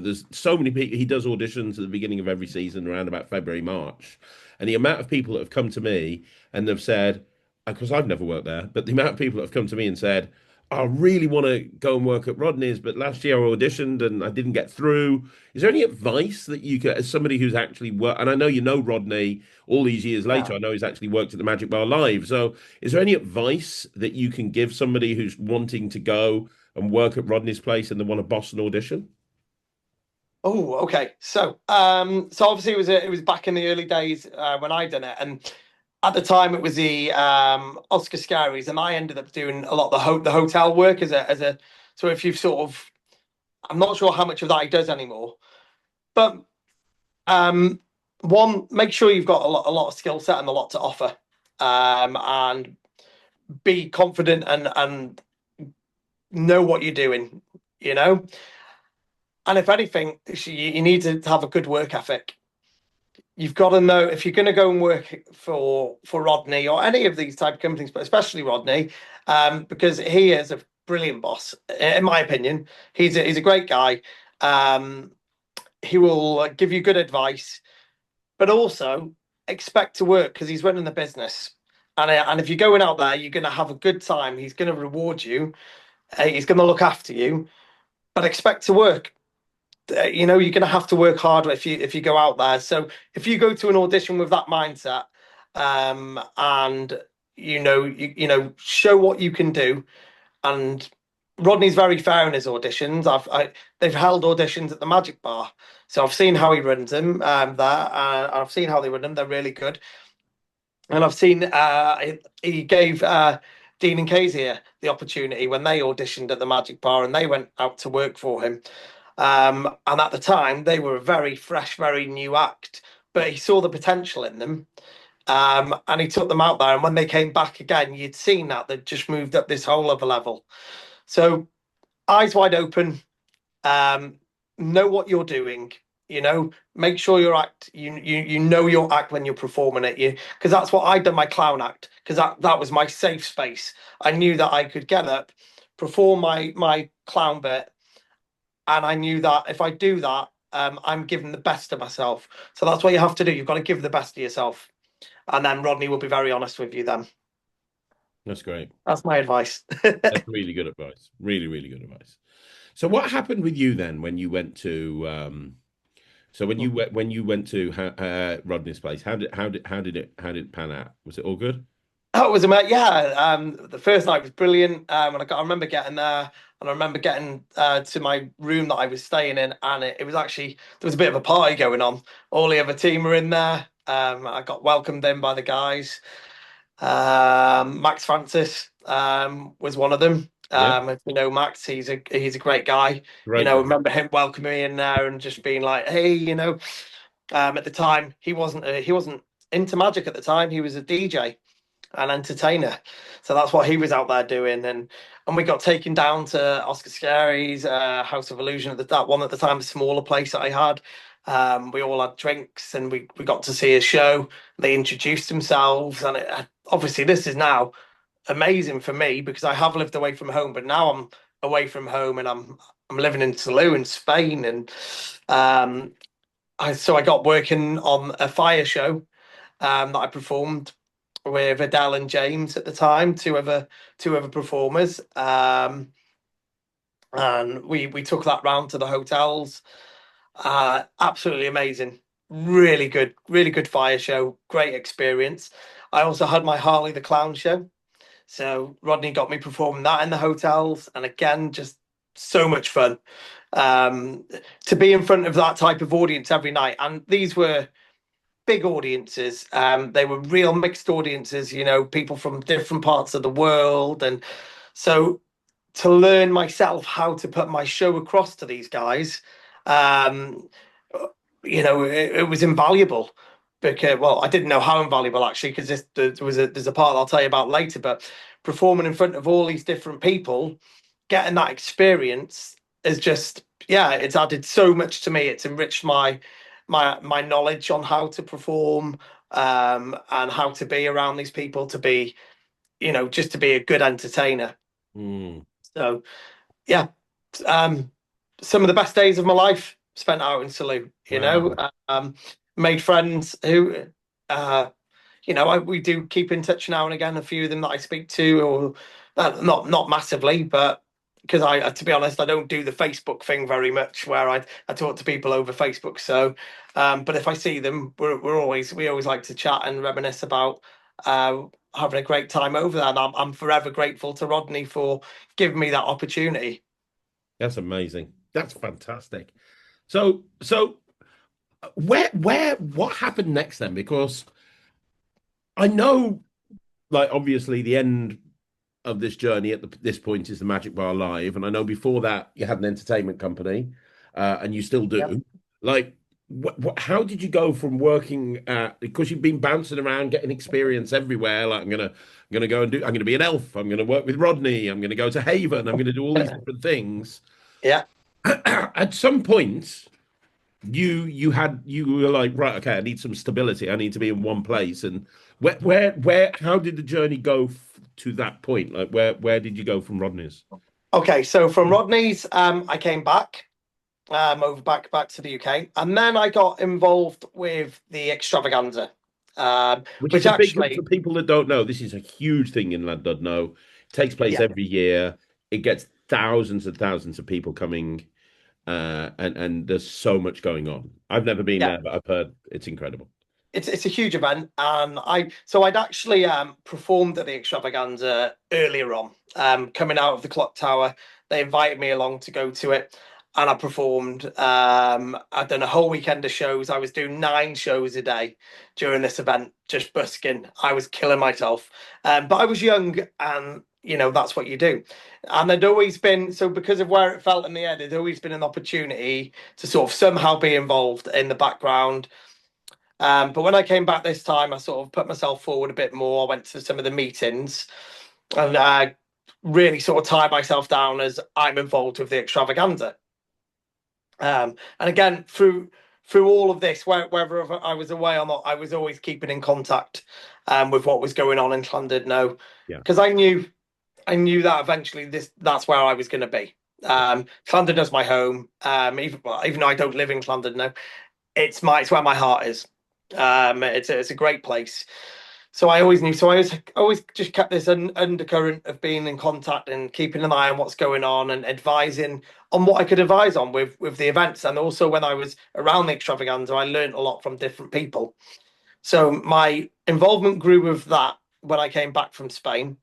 There's so many people. He does auditions at the beginning of every season, around about February, March, and the amount of people that have come to me and they've said, because I've never worked there, but the amount of people that have come to me and said, I really want to go and work at Rodney's, but last year I auditioned and I didn't get through. Is there any advice that you could, as somebody who's actually worked, and I know you know Rodney all these years yeah. later, I know he's actually worked at the Magic Bar Live. So is there any advice that you can give somebody who's wanting to go and work at Rodney's place and they want a Boston audition? Oh, okay. So obviously it was back in the early days when I done it, and at the time it was the Oscar Scaries, and I ended up doing a lot of the hotel work as a. So if you've sort of, I'm not sure how much of that he does anymore, but um, one, make sure you've got a lot of skill set and a lot to offer, and be confident and know what you're doing, you know. And if anything, you need to have a good work ethic. You've got to know if you're going to go and work for Rodney or any of these type of companies, but especially Rodney, because he is a brilliant boss, in my opinion. He's a great guy. He will give you good advice. but also expect to work because he's running the business. And if you're going out there, you're going to have a good time. He's going to reward you. He's going to look after you, but expect to work. You're going to have to work harder if you go out there. So if you go to an audition with that mindset, and show what you can do. And Rodney's very fair in his auditions. They've held auditions at the Magic Bar, so I've seen how he runs them there. I've seen how they run them. They're really good. And I've seen he gave Dean and Kezia the opportunity when they auditioned at the Magic Bar, and they went out to work for him. And at the time, they were a very fresh, very new act, but he saw the potential in them. And he took them out there. And when they came back again, you'd seen that they'd just moved up this whole other level. So eyes wide open, know what you're doing. Make sure your act, you know your act when you're performing it. Because that's what I done my clown act, because that was my safe space. I knew that I could get up, perform my clown bit, and I knew that if I do that, I'm giving the best of myself. So that's what you have to do. You've got to give the best of yourself. And then Rodney will be very honest with you then. That's great. That's my advice. That's really good advice. Really, really good advice. So what happened with you then when you went to so when you went to Rodney's place? How did it pan out? Was it all good? Oh, it was amazing. Yeah, the first night was brilliant. And I remember getting there, and I remember getting to my room that I was staying in, and it was actually there was a bit of a party going on. All the other team were in there. I got welcomed in by the guys. Max Francis was one of them. Yeah, If you know Max, he's a great guy. great I guy. remember him welcoming me in there and just being like, "Hey, at the time he wasn't into magic at the time. He was a DJ, an entertainer, so that's what he was out there doing." And we got taken down to Oscar Scary's House of Illusion that one at the time, a smaller place that I had. We all had drinks and we got to see a show. They introduced themselves, and obviously this is now amazing for me because I have lived away from home, but now I'm away from home and I'm living in Salou in Spain, and I got working on a fire show that I performed with Adele and James at the time, two other performers, and we took that round to the hotels. Absolutely amazing, really good fire show, great experience. I also had my Harley the Clown show, so Rodney got me performing that in the hotels, and again, just so much fun to be in front of that type of audience every night. And these were big audiences. They were real mixed audiences, people from different parts of the world. And so to learn myself how to put my show across to these guys, um, it was invaluable. Because, well, I didn't know how invaluable actually, because there's a part I'll tell you about later. But performing in front of all these different people, getting that experience is just, yeah, it's added so much to me. It's enriched my knowledge on how to perform, and how to be around these people, to be, just to be a good entertainer. Mm. So yeah, um, some of the best days of my life spent out in Salou. Wow. Made friends who, we do keep in touch now and again. A few of them that I speak to, or not massively, but because to be honest, I don't do the Facebook thing very much, where I talk to people over Facebook. So, but if I see them, we always like to chat and reminisce about having a great time over there. And I'm forever grateful to Rodney for giving me that opportunity. That's amazing. That's fantastic. So what happened next then? Because I know, like, obviously the end of this journey this point is the Magic Bar Live, and I know before that you had an entertainment company, and you still Yep. do. Like, how did you go from working at, because you've been bouncing around, getting experience everywhere? Like, I'm gonna be an elf. I'm gonna work with Rodney. I'm gonna go to Haven. I'm gonna do all these different things. Yeah. At some point, you were like, right, okay, I need some stability. I need to be in one place. And how did the journey go to that point? Like, where did you go from Rodney's? Okay, so from Rodney's, I came back. over back to the UK, and then I got involved with the extravaganza, Which which is a big, for actually, people that don't know, this is a huge thing in Llandudno. It takes place yeah, every year. It gets thousands and thousands of people coming, and there's so much going on. I've never been yeah, there, but I've heard it's incredible. it's a huge event, and I'd actually performed at the extravaganza earlier on, coming out of the clock tower. They invited me along to go to it, and I performed. I'd done a whole weekend of shows. I was doing 9 shows a day during this event, just busking. I was killing myself, but I was young, and that's what you do. And there'd always been, so because of where it felt in the air, there'd always been an opportunity to sort of somehow be involved in the background. But when I came back this time, I sort of put myself forward a bit more. I went to some of the meetings, and I really sort of tied myself down as I'm involved with the extravaganza. And again, through all of this, whether I was away or not, I was always keeping in contact with what was going on in Llandudno, Yeah, because I knew that eventually that's where I was going to be. yeah. Llandudno's my home. Even though I don't live in Llandudno, it's where my heart is. It's a great place. So I always knew. So I always just kept this undercurrent of being in contact and keeping an eye on what's going on and advising on what I could advise on with the events. And also when I was around the extravaganza, I learned a lot from different people. So my involvement grew with that when I came back from Spain.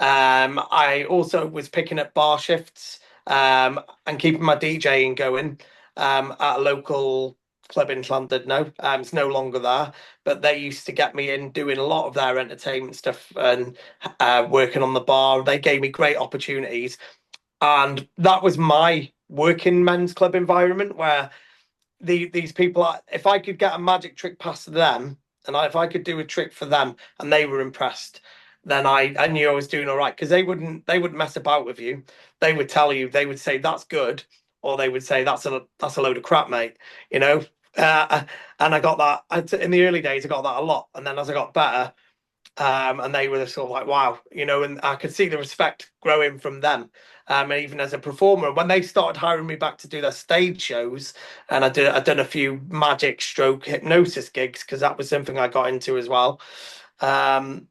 I also was picking up bar shifts and keeping my DJing going at a local club in London. No, it's no longer there, but they used to get me in doing a lot of their entertainment stuff and working on the bar. They gave me great opportunities, and that was my working men's club environment where these people, if I could get a magic trick past them, and if I could do a trick for them, and they were impressed, then I knew I was doing all right, because they wouldn't mess about with you. They would tell you, they would say that's good, or they would say that's a load of crap, mate. You know. Uh, and I got that in the early days. I got that a lot, and then as I got better, and they were sort of like, wow, and I could see the respect growing from them. And even as a performer, when they started hiring me back to do their stage shows, and I'd done a few magic stroke hypnosis gigs because that was something I got into as well. Um,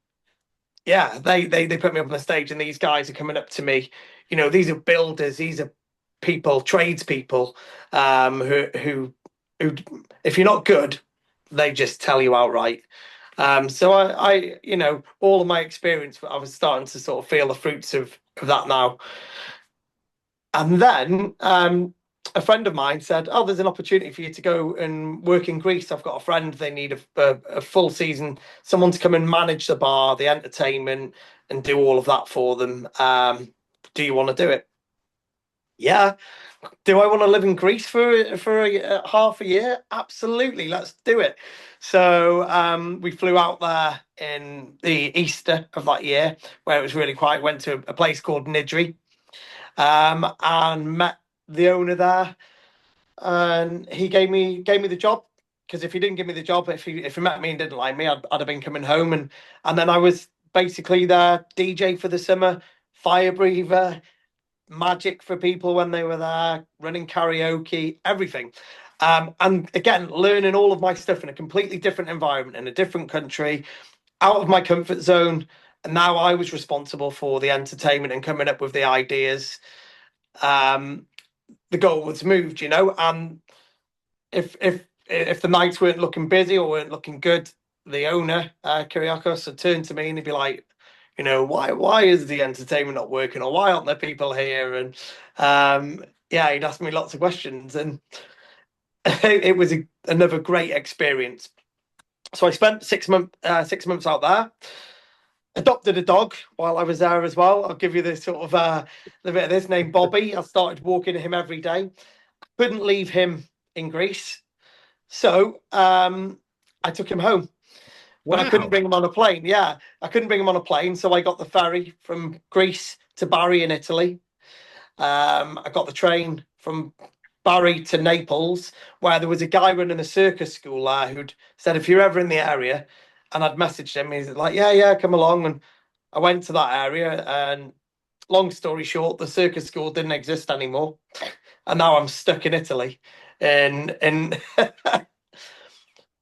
yeah, they put me up on the stage, and these guys are coming up to me. These are builders, these are people, tradespeople, who, if you're not good, they just tell you outright. So all of my experience, I was starting to sort of feel the fruits of that now. And then a friend of mine said, "Oh, there's an opportunity for you to go and work in Greece. I've got a friend. They need a full season, someone to come and manage the bar, the entertainment, and do all of that for them. Do you want to do it?" Yeah. Do I want to live in Greece for half a year? Absolutely. Let's do it. So we flew out there in the Easter of that year, where it was really quiet. Went to a place called Nidri, and met the owner there, and he gave me the job. Because if he didn't give me the job, if he met me and didn't like me, I'd have been coming home, and then I was basically their DJ for the summer, fire breather, magic for people when they were there, running karaoke, everything. And again, learning all of my stuff in a completely different environment, in a different country, out of my comfort zone. And now I was responsible for the entertainment and coming up with the ideas. Um, the goal was moved, and if the nights weren't looking busy or weren't looking good, the owner, Kyriakos, would turn to me and he'd be like, why is the entertainment not working, or why aren't there people here? And yeah, he'd ask me lots of questions, and it was another great experience. So I spent 6 months out there. Adopted a dog while I was there as well. I'll give you this sort of the bit of this, named Bobby. I started walking him every day. Couldn't leave him in Greece, so I took him home. But I couldn't Wow. bring him on a plane. Yeah, I couldn't bring him on a plane, so I got the ferry from Greece to Bari in Italy. I got the train from Bari to Naples, where there was a guy running a circus school there who'd said, if you're ever in the area, and I'd messaged him, he's like, yeah, yeah, come along. And I went to that area, and long story short, the circus school didn't exist anymore. and now I'm stuck in Italy. In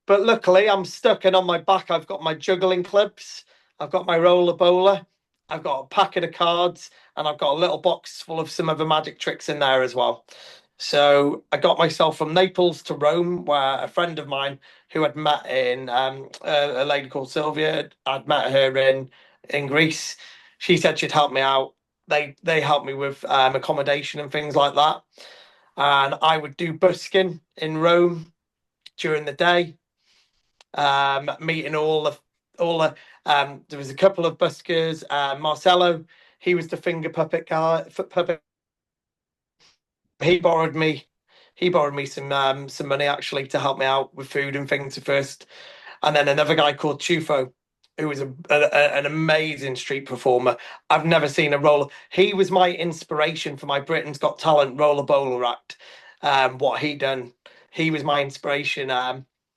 But luckily, I'm stuck, and on my back, I've got my juggling clips, I've got my roller bowler, I've got a packet of cards, and I've got a little box full of some other magic tricks in there as well. So I got myself from Naples to Rome, where a friend of mine who had met in a lady called Sylvia, I'd met her in Greece. She said she'd help me out. They helped me with accommodation and things like that, and I would do busking in Rome during the day, meeting all the there was a couple of buskers. Marcello, he was the finger puppet guy. Puppet. He borrowed me. He borrowed me some money actually to help me out with food and things first. And then another guy called Chufo, who was an amazing street performer. I've never seen a roller. He was my inspiration for my Britain's Got Talent roller bowler act. What he done, he was my inspiration.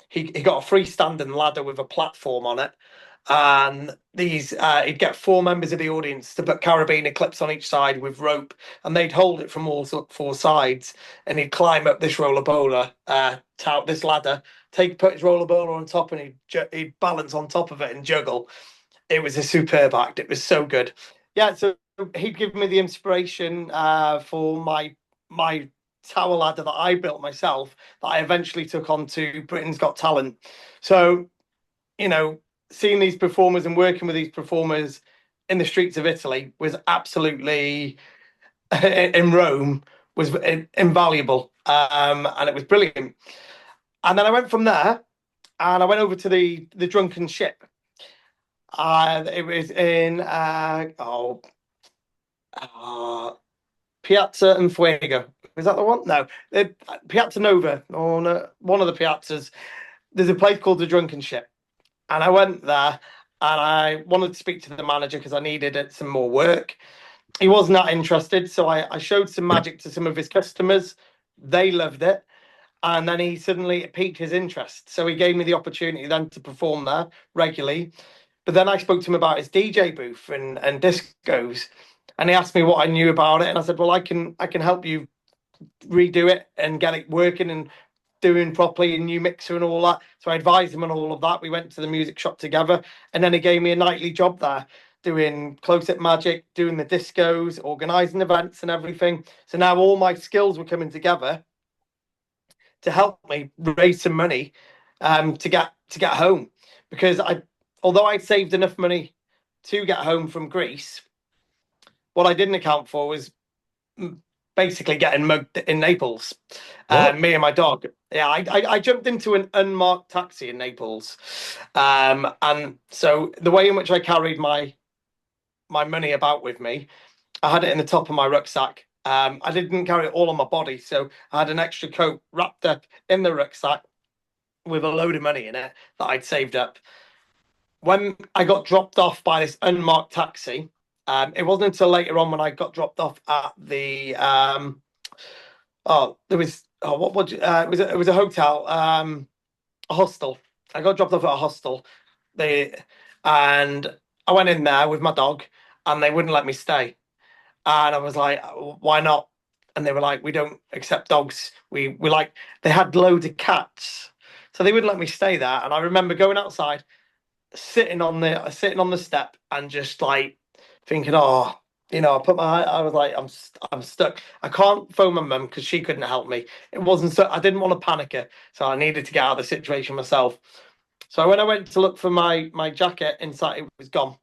He got a freestanding ladder with a platform on it, and he'd get four members of the audience to put carabiner clips on each side with rope, and they'd hold it from all four sides, and he'd climb up this roller bowler, tout this ladder, put his roller bowler on top, and he'd balance on top of it and juggle. It was a superb act. It was so good. Yeah, so he'd given me the inspiration for my tower ladder that I built myself, that I eventually took on to Britain's Got Talent. So, you know, seeing these performers and working with these performers in the streets of Italy was absolutely in Rome was invaluable, and it was brilliant. And then I went from there, and I went over to the Drunken Ship. It was in Piazza and Fuego. Is that the one? No, Piazza Nova, or no, one of the piazzas. There's a place called the Drunken Ship, and I went there, and I wanted to speak to the manager because I needed some more work. He wasn't that interested, so I showed some magic to some of his customers. They loved it, and then he suddenly piqued his interest. So he gave me the opportunity then to perform there regularly. But then I spoke to him about his DJ booth and discos, and he asked me what I knew about it, and I said, "Well, I can help you redo it and get it working and doing properly, a new mixer and all that." So I advised him on all of that. We went to the music shop together, and then he gave me a nightly job there, doing close-up magic, doing the discos, organising events and everything. So now all my skills were coming together to help me raise some money, to get home, because although I'd saved enough money to get home from Greece, what I didn't account for was basically getting mugged in Naples. Me and my dog. Yeah, I jumped into an unmarked taxi in Naples, and so the way in which I carried my money about with me, I had it in the top of my rucksack. I didn't carry it all on my body, so I had an extra coat wrapped up in the rucksack with a load of money in it that I'd saved up. When I got dropped off by this unmarked taxi, it wasn't until later on when I got dropped off at the there was it was a hotel, a hostel. I got dropped off at a hostel. And I went in there with my dog, and they wouldn't let me stay. And I was like, why not? And they were like, we don't accept dogs. We like, they had loads of cats, so they wouldn't let me stay there. And I remember going outside, sitting on the step, and just like thinking, oh, I was like, I'm stuck. I can't phone my mum because she couldn't help me. It wasn't so I didn't want to panic her, so I needed to get out of the situation myself. So when I went to look for my jacket inside, it was gone,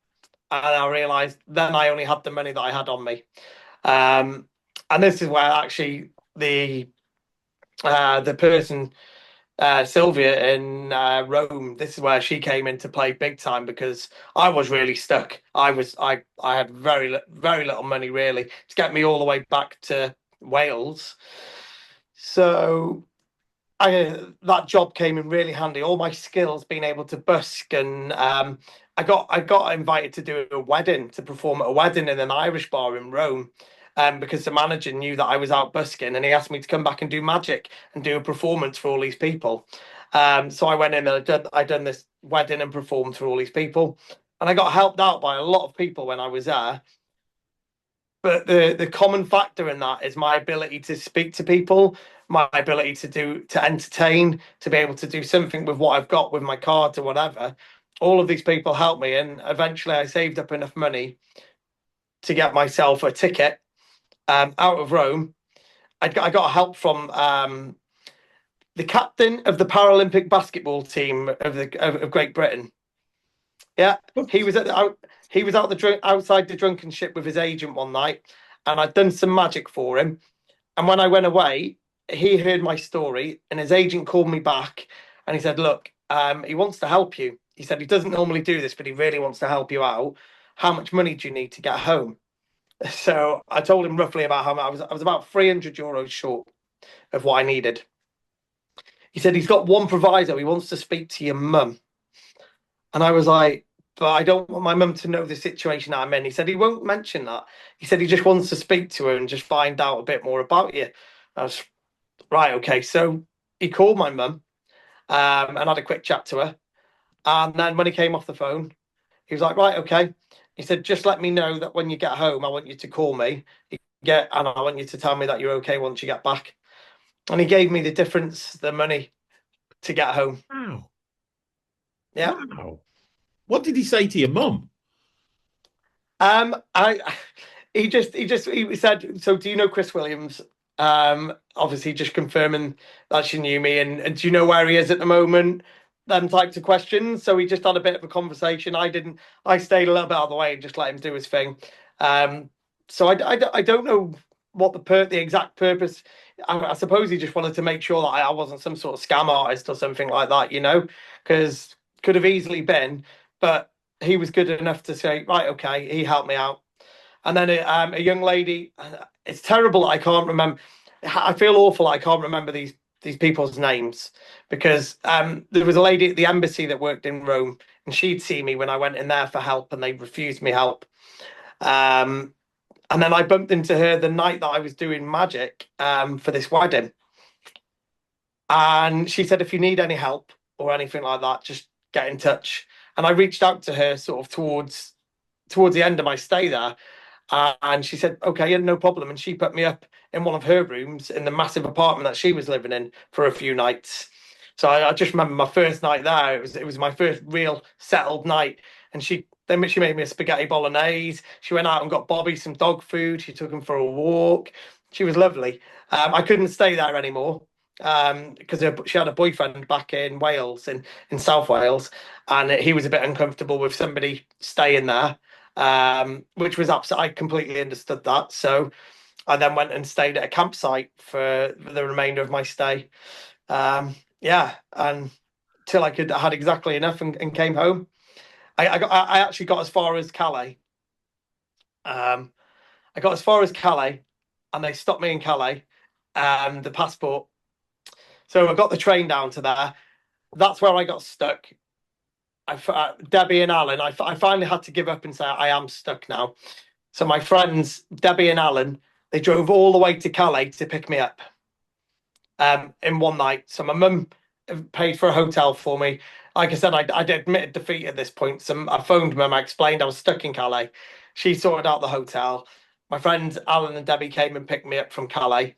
and I realised then I only had the money that I had on me. And this is where actually the person, Sylvia in Rome, this is where she came into play big time, because I was really stuck. I had very little money really to get me all the way back to Wales. So that job came in really handy. All my skills, being able to busk, and I got invited to do a wedding, to perform at a wedding in an Irish bar in Rome, because the manager knew that I was out busking, and he asked me to come back and do magic and do a performance for all these people. So I went in and I done this wedding and performed for all these people, and I got helped out by a lot of people when I was there. But the common factor in that is my ability to speak to people, my ability to entertain, to be able to do something with what I've got with my cards or whatever. All of these people helped me, and eventually I saved up enough money to get myself a ticket out of Rome. I got help from the captain of the Paralympic basketball team of Great Britain. Yeah, he was he was outside the drunken ship with his agent one night, and I'd done some magic for him. And when I went away, he heard my story, and his agent called me back, and he said, "Look, he wants to help you." He said he doesn't normally do this, but he really wants to help you out. How much money do you need to get home? So I told him roughly about how much I was about €300 short of what I needed. He said he's got one proviso. He wants to speak to your mum. And I was like, but I don't want my mum to know the situation I'm in. He said he won't mention that. He said he just wants to speak to her and just find out a bit more about you. I was right, okay. So he called my mum and had a quick chat to her. And then when he came off the phone, he was like, right, okay. He said, just let me know that when you get home, I want you to call me. And I want you to tell me that you're okay once you get back. And he gave me the difference, the money to get home. Wow. Yeah. Wow. What did he say to your mum? I he said, so do you know Chris Williams? Obviously just confirming that she knew me and do you know where he is at the moment? Them types of questions. So we just had a bit of a conversation. I stayed a little bit out of the way and just let him do his thing. So I don't know what the exact purpose. I suppose he just wanted to make sure that I wasn't some sort of scam artist or something like that, because could have easily been, but he was good enough to say, right, okay, he helped me out. And then a young lady, it's terrible. I can't remember. I feel awful. I can't remember these people's names because there was a lady at the embassy that worked in Rome, and she'd seen me when I went in there for help, and they refused me help. Um, and then I bumped into her the night that I was doing magic for this wedding, and she said, if you need any help or anything like that, just get in touch. And I reached out to her sort of towards the end of my stay there. And she said, okay, yeah, no problem. And she put me up in one of her rooms in the massive apartment that she was living in for a few nights. So I just remember my first night there. It was my first real settled night. And she made me a spaghetti bolognese. She went out and got Bobby some dog food. She took him for a walk. She was lovely. I couldn't stay there anymore because she had a boyfriend back in Wales, in South Wales, and he was a bit uncomfortable with somebody staying there, which was absolutely, I completely understood that. So I then went and stayed at a campsite for the remainder of my stay. Yeah, and till I had exactly enough and came home. I actually got as far as Calais. Um, I got as far as Calais, and they stopped me in Calais. The passport. So I got the train down to there. That's where I got stuck. Debbie and Alan, I finally had to give up and say I am stuck now. So my friends, Debbie and Alan, they drove all the way to Calais to pick me up in one night. So my mum paid for a hotel for me. Like I said, I'd admitted defeat at this point. So I phoned mum, I explained I was stuck in Calais. She sorted out the hotel. My friends Alan and Debbie came and picked me up from Calais.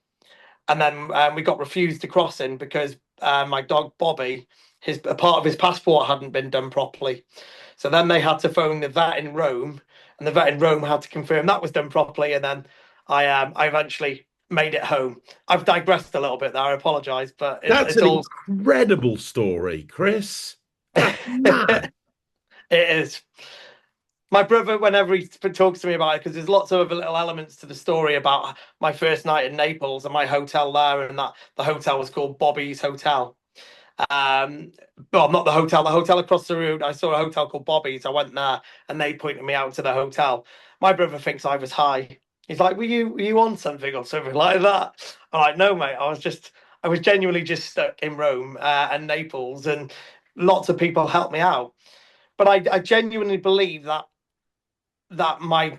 And then we got refused to cross in because my dog Bobby, a part of his passport hadn't been done properly. So then they had to phone the vet in Rome, and the vet in Rome had to confirm that was done properly. And then I eventually made it home. I've digressed a little bit there. I apologise, but That's it's an all incredible story, Chris. That's it mad. is. My brother, whenever he talks to me about it, because there's lots of other little elements to the story about my first night in Naples and my hotel there, and that the hotel was called Bobby's Hotel. Well, not the hotel, the hotel across the road. I saw a hotel called Bobby's. I went there and they pointed me out to the hotel. My brother thinks I was high. He's like, were you on something or something like that? I'm like, no, mate. I was genuinely just stuck in Rome and Naples, and lots of people helped me out. But I genuinely believe that my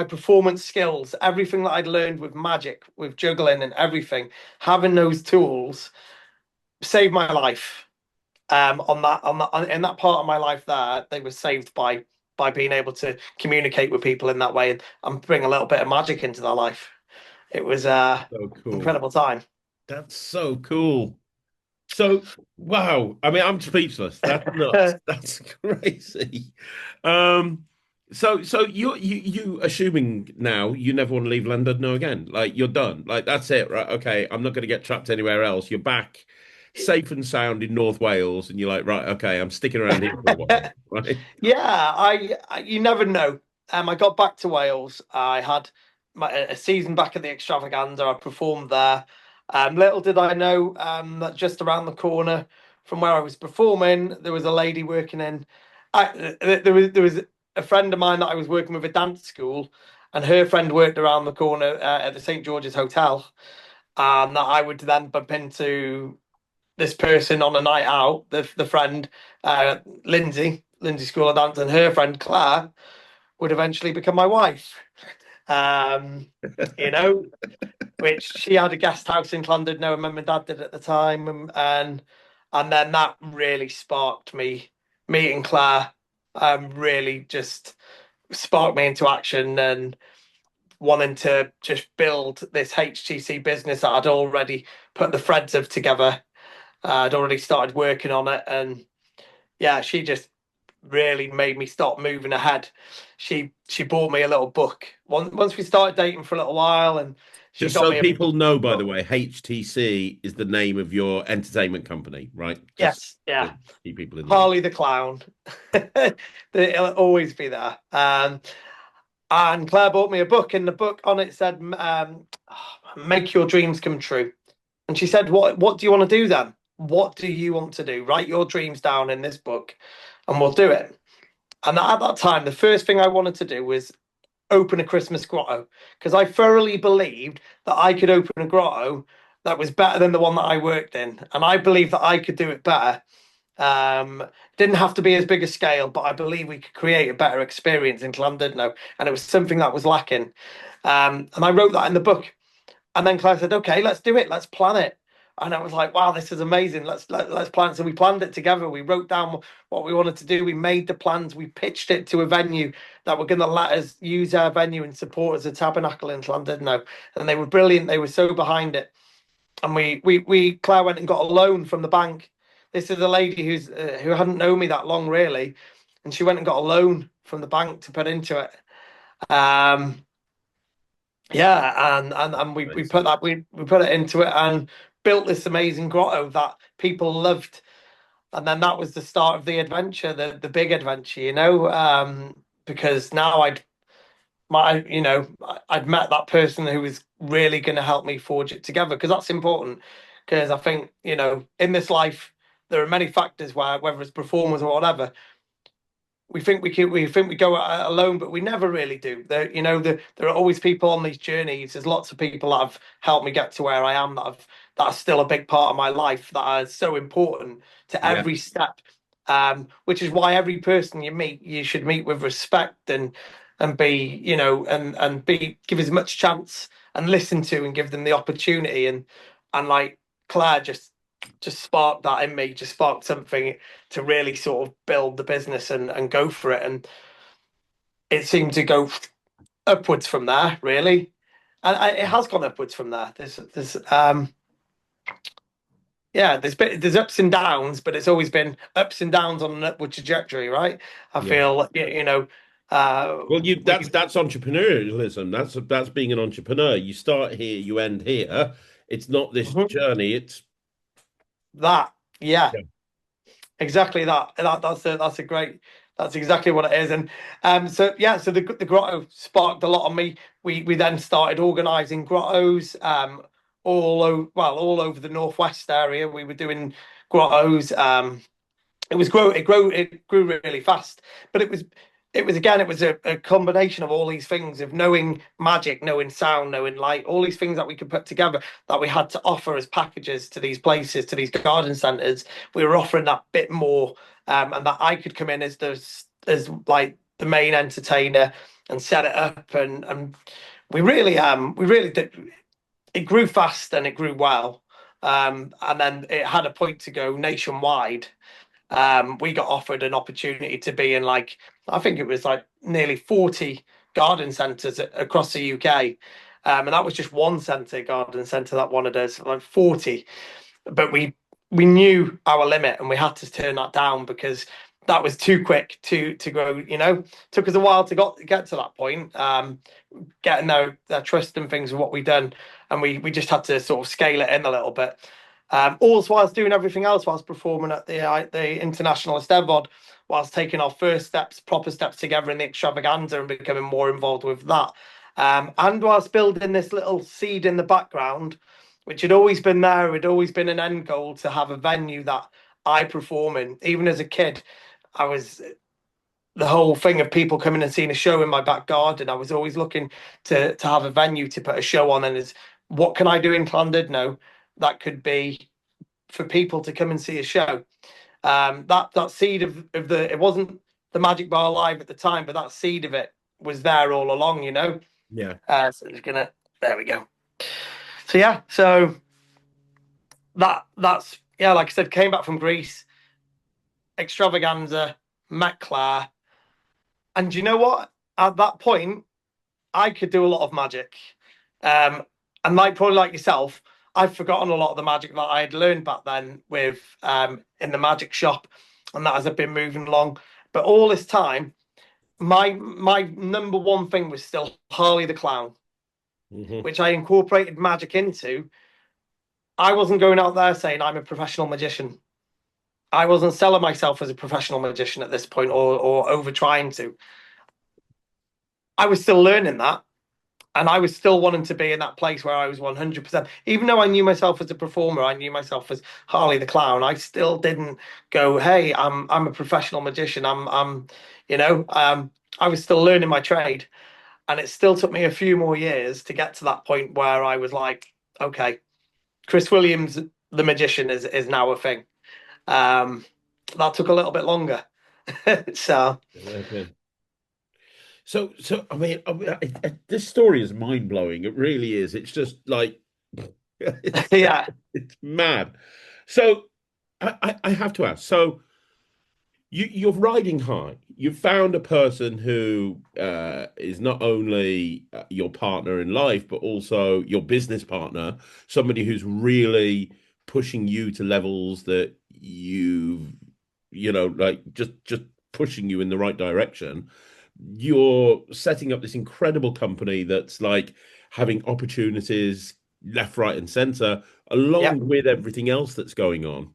performance skills, everything that I'd learned with magic, with juggling and everything, having those tools saved my life. In that part of my life there, they were saved by by being able to communicate with people in that way and bring a little bit of magic into their life. It was So cool. incredible time. That's so cool. So, wow. I mean, I'm speechless. That's nuts. That's crazy. Um, so you assuming now you never want to leave London again. Like you're done. Like that's it, right? Okay, I'm not going to get trapped anywhere else. You're back safe and sound in North Wales, and you're like, right, okay, I'm sticking around here for a while, right? Yeah, you never know. I got back to Wales. I had a season back at the Extravaganza. I performed there. Little did I know that just around the corner from where I was performing, there was a lady working in. There was a friend of mine that I was working with at dance school, and her friend worked around the corner at the St George's Hotel, and that I would then bump into this person on a night out, the friend Lindsay School of Dance, and her friend Claire would eventually become my wife. Um, you know, which she had a guest house in London, no, mum and dad did at the time, and then that really sparked me meeting Claire. Really just sparked me into action and wanting to just build this HTC business that I'd already put the threads of together. I'd already started working on it, and yeah, she just really made me start moving ahead. She bought me a little book. Once we started dating for a little while, and she Just got so me a people know, by the book. way, HTC is the name of your entertainment company, right? Just Yes, to yeah, keep people in the loop. Harley the Clown. It'll always be there. And Claire bought me a book, and the book on it said, "Make your dreams come true." And she said, "What do you want to do then? What do you want to do? Write your dreams down in this book, and we'll do it." And at that time, the first thing I wanted to do was open a Christmas grotto because I thoroughly believed that I could open a grotto that was better than the one that I worked in, and I believed that I could do it better. Didn't have to be as big a scale, but I believe we could create a better experience in London. No, and it was something that was lacking. And I wrote that in the book. And then Claire said, "Okay, let's do it. Let's plan it." And I was like, "Wow, this is amazing. Let's plan." So we planned it together. We wrote down what we wanted to do. We made the plans. We pitched it to a venue that were going to let us use our venue and support as a tabernacle in Llandudno. And they were brilliant. They were so behind it. And we Claire went and got a loan from the bank. This is a lady who hadn't known me that long really, and she went and got a loan from the bank to put into it. Um, yeah, and we put that we put it into it and built this amazing grotto that people loved. And then that was the start of the adventure, the big adventure, because now I'd met that person who was really going to help me forge it together because that's important. Because I think, in this life, there are many factors where, whether it's performers or whatever, we think we go alone, but we never really do. There are always people on these journeys. There's lots of people that have helped me get to where I am that are still a big part of my life that are so important to Yeah. every step. Which is why every person you meet, you should meet with respect and be, and be give as much chance and listen to and give them the opportunity and like Claire just sparked that in me, just sparked something to really sort of build the business and go for it. And it seemed to go upwards from there, really. And it has gone upwards from there. There's ups and downs, but it's always been ups and downs on an upward trajectory, right? I Yeah. feel, Well, that's entrepreneurialism. That's being an entrepreneur. You start here, you end here. It's not this Mhm. journey. It's that, yeah, yeah. exactly that. That's exactly what it is. And so the grotto sparked a lot on me. We then started organising grottos all over the northwest area. We were doing grottos. It grew really fast, but it was a combination of all these things of knowing magic, knowing sound, knowing light, all these things that we could put together that we had to offer as packages to these places, to these garden centres. We were offering that bit more, and that I could come in as like the main entertainer and set it up, and we really did. It grew fast and it grew well, and then it had a point to go nationwide. we got offered an opportunity to be in like, I think it was like nearly 40 garden centres across the UK. And that was just one centre, garden centre that wanted us, like 40. But we knew our limit and we had to turn that down because that was too quick to go, took us a while to get to that point, getting their trust and things of what we've done. And we just had to sort of scale it in a little bit. All whilst doing everything else, whilst performing at the International Estevod, whilst taking our first steps, proper steps together in the extravaganza and becoming more involved with that. And whilst building this little seed in the background, which had always been there, had always been an end goal to have a venue that I perform in. Even as a kid, I was the whole thing of people coming and seeing a show in my back garden. I was always looking to have a venue to put a show on. And is what can I do in Llandudno that could be for people to come and see a show? That seed of the it wasn't the Magic Bar Live at the time, but that seed of it was there all along, Yeah. So it's gonna there we go. So yeah, so that's yeah, like I said, came back from Greece, extravaganza, met Claire, and you know what? At that point, I could do a lot of magic. And probably like yourself, I've forgotten a lot of the magic that I had learned back then with in the magic shop, and that as I've been moving along. But all this time, my number one thing was still Harley the Clown, Hmm. which I incorporated magic into. I wasn't going out there saying I'm a professional magician. I wasn't selling myself as a professional magician at this point or over trying to. I was still learning that. And I was still wanting to be in that place where I was 100%. Even though I knew myself as a performer, I knew myself as Harley the Clown. I still didn't go, "Hey, I'm a professional magician." I was still learning my trade, and it still took me a few more years to get to that point where I was like, "Okay, Chris Williams, the magician, is now a thing." Um, that took a little bit longer. So Okay. So this story is mind blowing. It really is. It's just like it's yeah, it's mad. So I have to ask. So you're riding high. You've found a person who is not only your partner in life, but also your business partner, somebody who's really pushing you to levels that like just pushing you in the right direction. You're setting up this incredible company that's like having opportunities left, right, and center, yeah, along with everything else that's going on.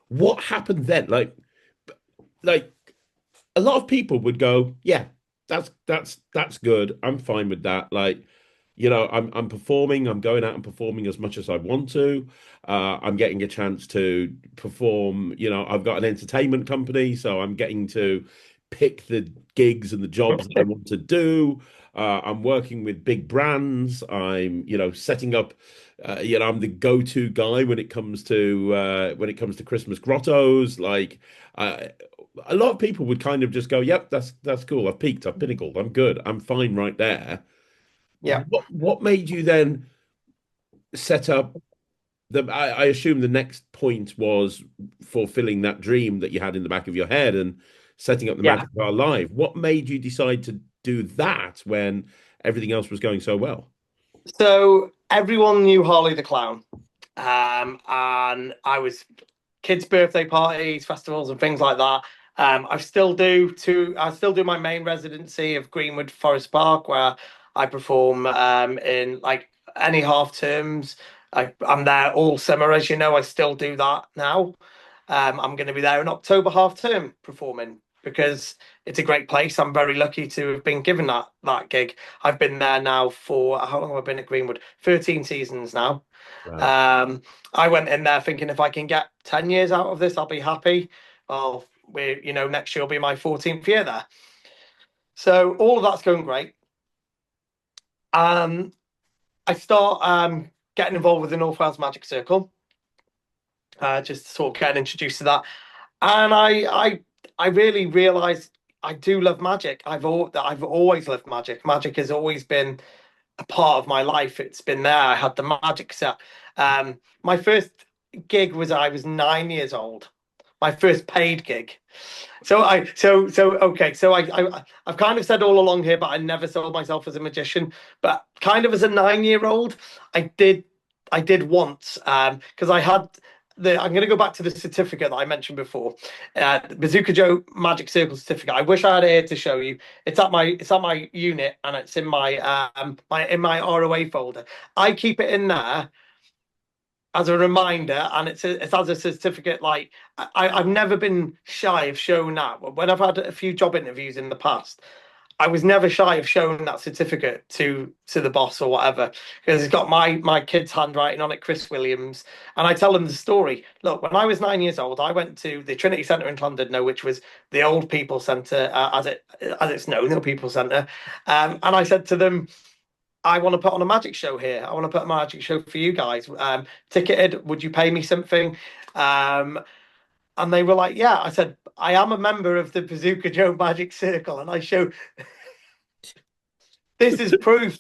What happened then? Like a lot of people would go, yeah, that's good. I'm fine with that. Like, I'm performing. I'm going out and performing as much as I want to. I'm getting a chance to perform. I've got an entertainment company, so I'm getting to pick the gigs and the jobs that I want to do. I'm working with big brands. I'm, setting up. I'm the go-to guy when it comes to Christmas grottos. Like, uh, a lot of people would kind of just go, "Yep, that's cool. I've peaked. I've pinnacled. I'm good. I'm fine right there." yeah. What made you then set up the? I assume the next point was fulfilling that dream that you had in the back of your head and setting up the Yeah. Magic Bar Live. What made you decide to do that when everything else was going so well? So everyone knew Harley the Clown. And I was kids' birthday parties, festivals, and things like that. I still do my main residency of Greenwood Forest Park, where I perform in like any half terms. I'm there all summer, as you know. I still do that now. I'm going to be there in October half term performing because it's a great place. I'm very lucky to have been given that gig. I've been there now for how long have I been at Greenwood? 13 seasons now. Wow. Um, I went in there thinking if I can get 10 years out of this, I'll be happy. Well, next year will be my 14th year there. So all of that's going great. Um, I start getting involved with the North Wales Magic Circle, just sort of getting introduced to that. And I really realized I do love magic. I've always loved magic. Magic has always been a part of my life. It's been there. I had the magic set. My first gig was I was 9 years old. my first paid gig. I've kind of said all along here, but I never sold myself as a magician. But kind of as a 9 year old, I did once, because I had I'm going to go back to the certificate that I mentioned before, the Bazooka Joe Magic Circle certificate. I wish I had it here to show you. It's at my unit, and it's in my ROA folder. I keep it in there as a reminder, and it's as a certificate. Like, I've never been shy of showing that. When I've had a few job interviews in the past, I was never shy of showing that certificate to the boss or whatever, because it's got my kid's handwriting on it, Chris Williams, and I tell them the story. Look, when I was 9 years old, I went to the Trinity Centre in Llandudno, which was the old People Centre, as it's known, the People Centre, and I said to them, I want to put on a magic show here. I want to put a magic show for you guys. Ticketed, would you pay me something? And they were like, yeah. I said, I am a member of the Bazooka Joe Magic Circle. And I show this is proof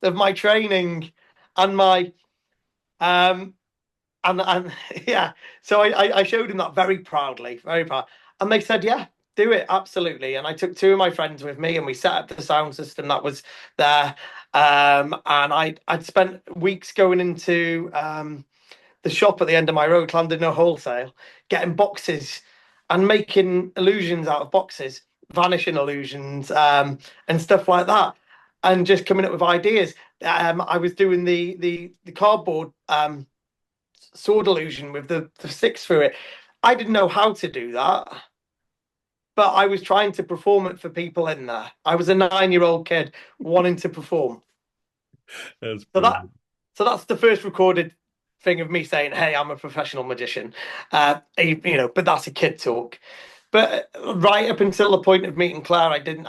of my training and my and yeah. So I showed them that very proudly, very proud. And they said, yeah, do it, absolutely. And I took two of my friends with me, and we set up the sound system that was there. And I'd spent weeks going into the shop at the end of my road, Llandudno Wholesale, getting boxes and making illusions out of boxes, vanishing illusions, and stuff like that, and just coming up with ideas. I was doing the cardboard sword illusion with the sticks through it. I didn't know how to do that, but I was trying to perform it for people in there. I was a 9 year old kid wanting to perform. That's So brilliant. that's the first recorded thing of me saying, "Hey, I'm a professional magician." But that's a kid talk. But right up until the point of meeting Claire, I didn't.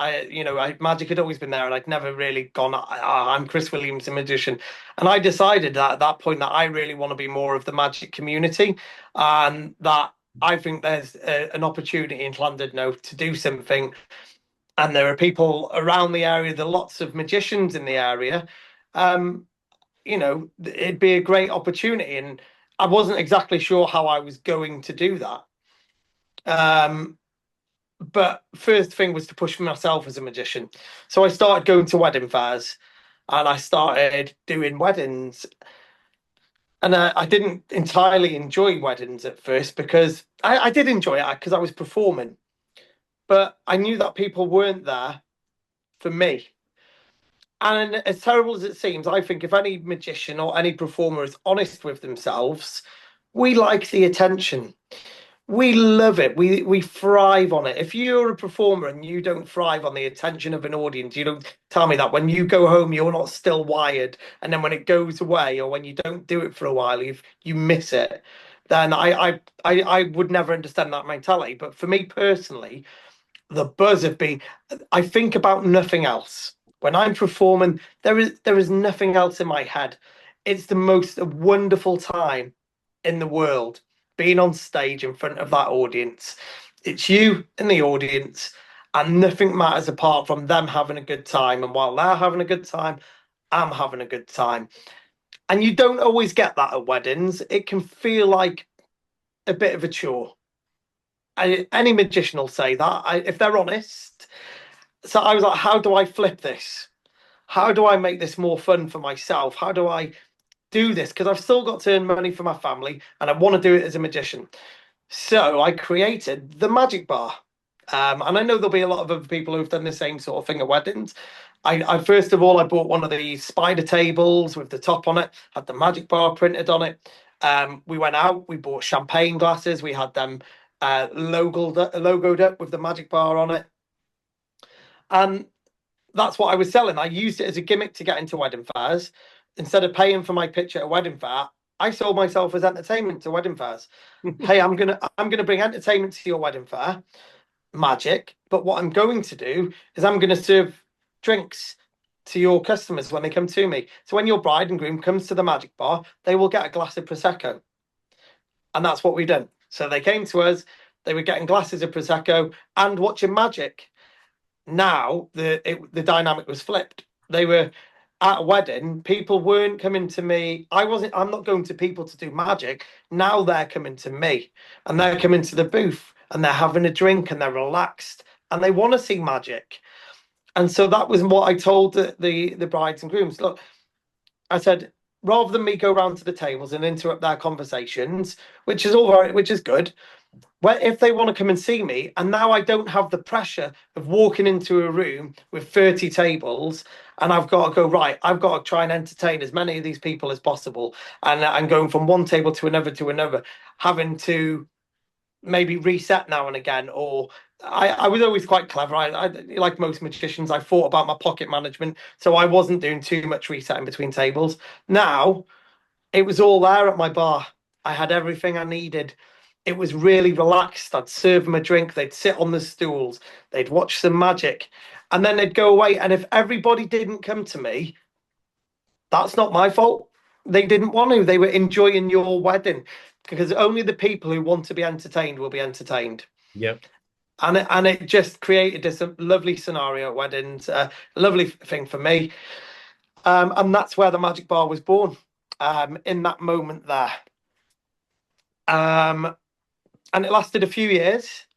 Magic had always been there, and I'd never really gone. I'm Chris Williams, a magician, and I decided that at that point that I really want to be more of the magic community, and that I think there's an opportunity in Llandudno to do something, and there are people around the area. There are lots of magicians in the area. Um, it'd be a great opportunity, and I wasn't exactly sure how I was going to do that. But first thing was to push myself as a magician. So I started going to wedding fairs, and I started doing weddings. And I didn't entirely enjoy weddings at first, because I did enjoy it because I was performing, but I knew that people weren't there for me. And as terrible as it seems, I think if any magician or any performer is honest with themselves, we like the attention. We love it. We thrive on it. If you're a performer and you don't thrive on the attention of an audience, you don't tell me that when you go home, you're not still wired. And then when it goes away, or when you don't do it for a while, you miss it. Then I would never understand that mentality. But for me personally, the buzz of being, I think about nothing else. When I'm performing, there is nothing else in my head. It's the most wonderful time in the world, being on stage in front of that audience. It's you in the audience, and nothing matters apart from them having a good time. And while they're having a good time, I'm having a good time. And you don't always get that at weddings. It can feel like a bit of a chore. Any magician will say that, if they're honest. So I was like, how do I flip this? How do I make this more fun for myself? How do I do this? Because I've still got to earn money for my family, and I want to do it as a magician. So I created the Magic Bar. And I know there'll be a lot of other people who've done the same sort of thing at weddings. I first of all, I bought one of these spider tables with the top on it, had the Magic Bar printed on it. We went out, we bought champagne glasses, we had them logoed up with the Magic Bar on it. And that's what I was selling. I used it as a gimmick to get into wedding fairs. Instead of paying for my picture at a wedding fair, I sold myself as entertainment to wedding fairs. Hey, I'm gonna bring entertainment to your wedding fair, magic. But what I'm going to do is I'm gonna serve drinks to your customers when they come to me. So when your bride and groom comes to the Magic Bar, they will get a glass of prosecco, and that's what we've done. So they came to us. They were getting glasses of prosecco and watching magic. Now the dynamic was flipped. They were at a wedding, people weren't coming to me. I'm not going to people to do magic. Now they're coming to me, and they're coming to the booth, and they're having a drink, and they're relaxed, and they want to see magic. And so that was what I told the brides and grooms. Look, I said, rather than me go round to the tables and interrupt their conversations, which is all right, which is good, well, if they want to come and see me, and now I don't have the pressure of walking into a room with 30 tables, and I've got to go, right, I've got to try and entertain as many of these people as possible, and going from one table to another, having to maybe reset now and again, or I was always quite clever. Like most magicians, I thought about my pocket management, so I wasn't doing too much resetting between tables. Now it was all there at my bar. I had everything I needed. It was really relaxed. I'd serve them a drink. They'd sit on the stools. They'd watch some magic, and then they'd go away. And if everybody didn't come to me, that's not my fault. They didn't want to. They were enjoying your wedding, because only the people who want to be entertained will be entertained. Yep. And it just created this lovely scenario at weddings, a lovely thing for me. And that's where the Magic Bar was born, in that moment there. And it lasted a few years.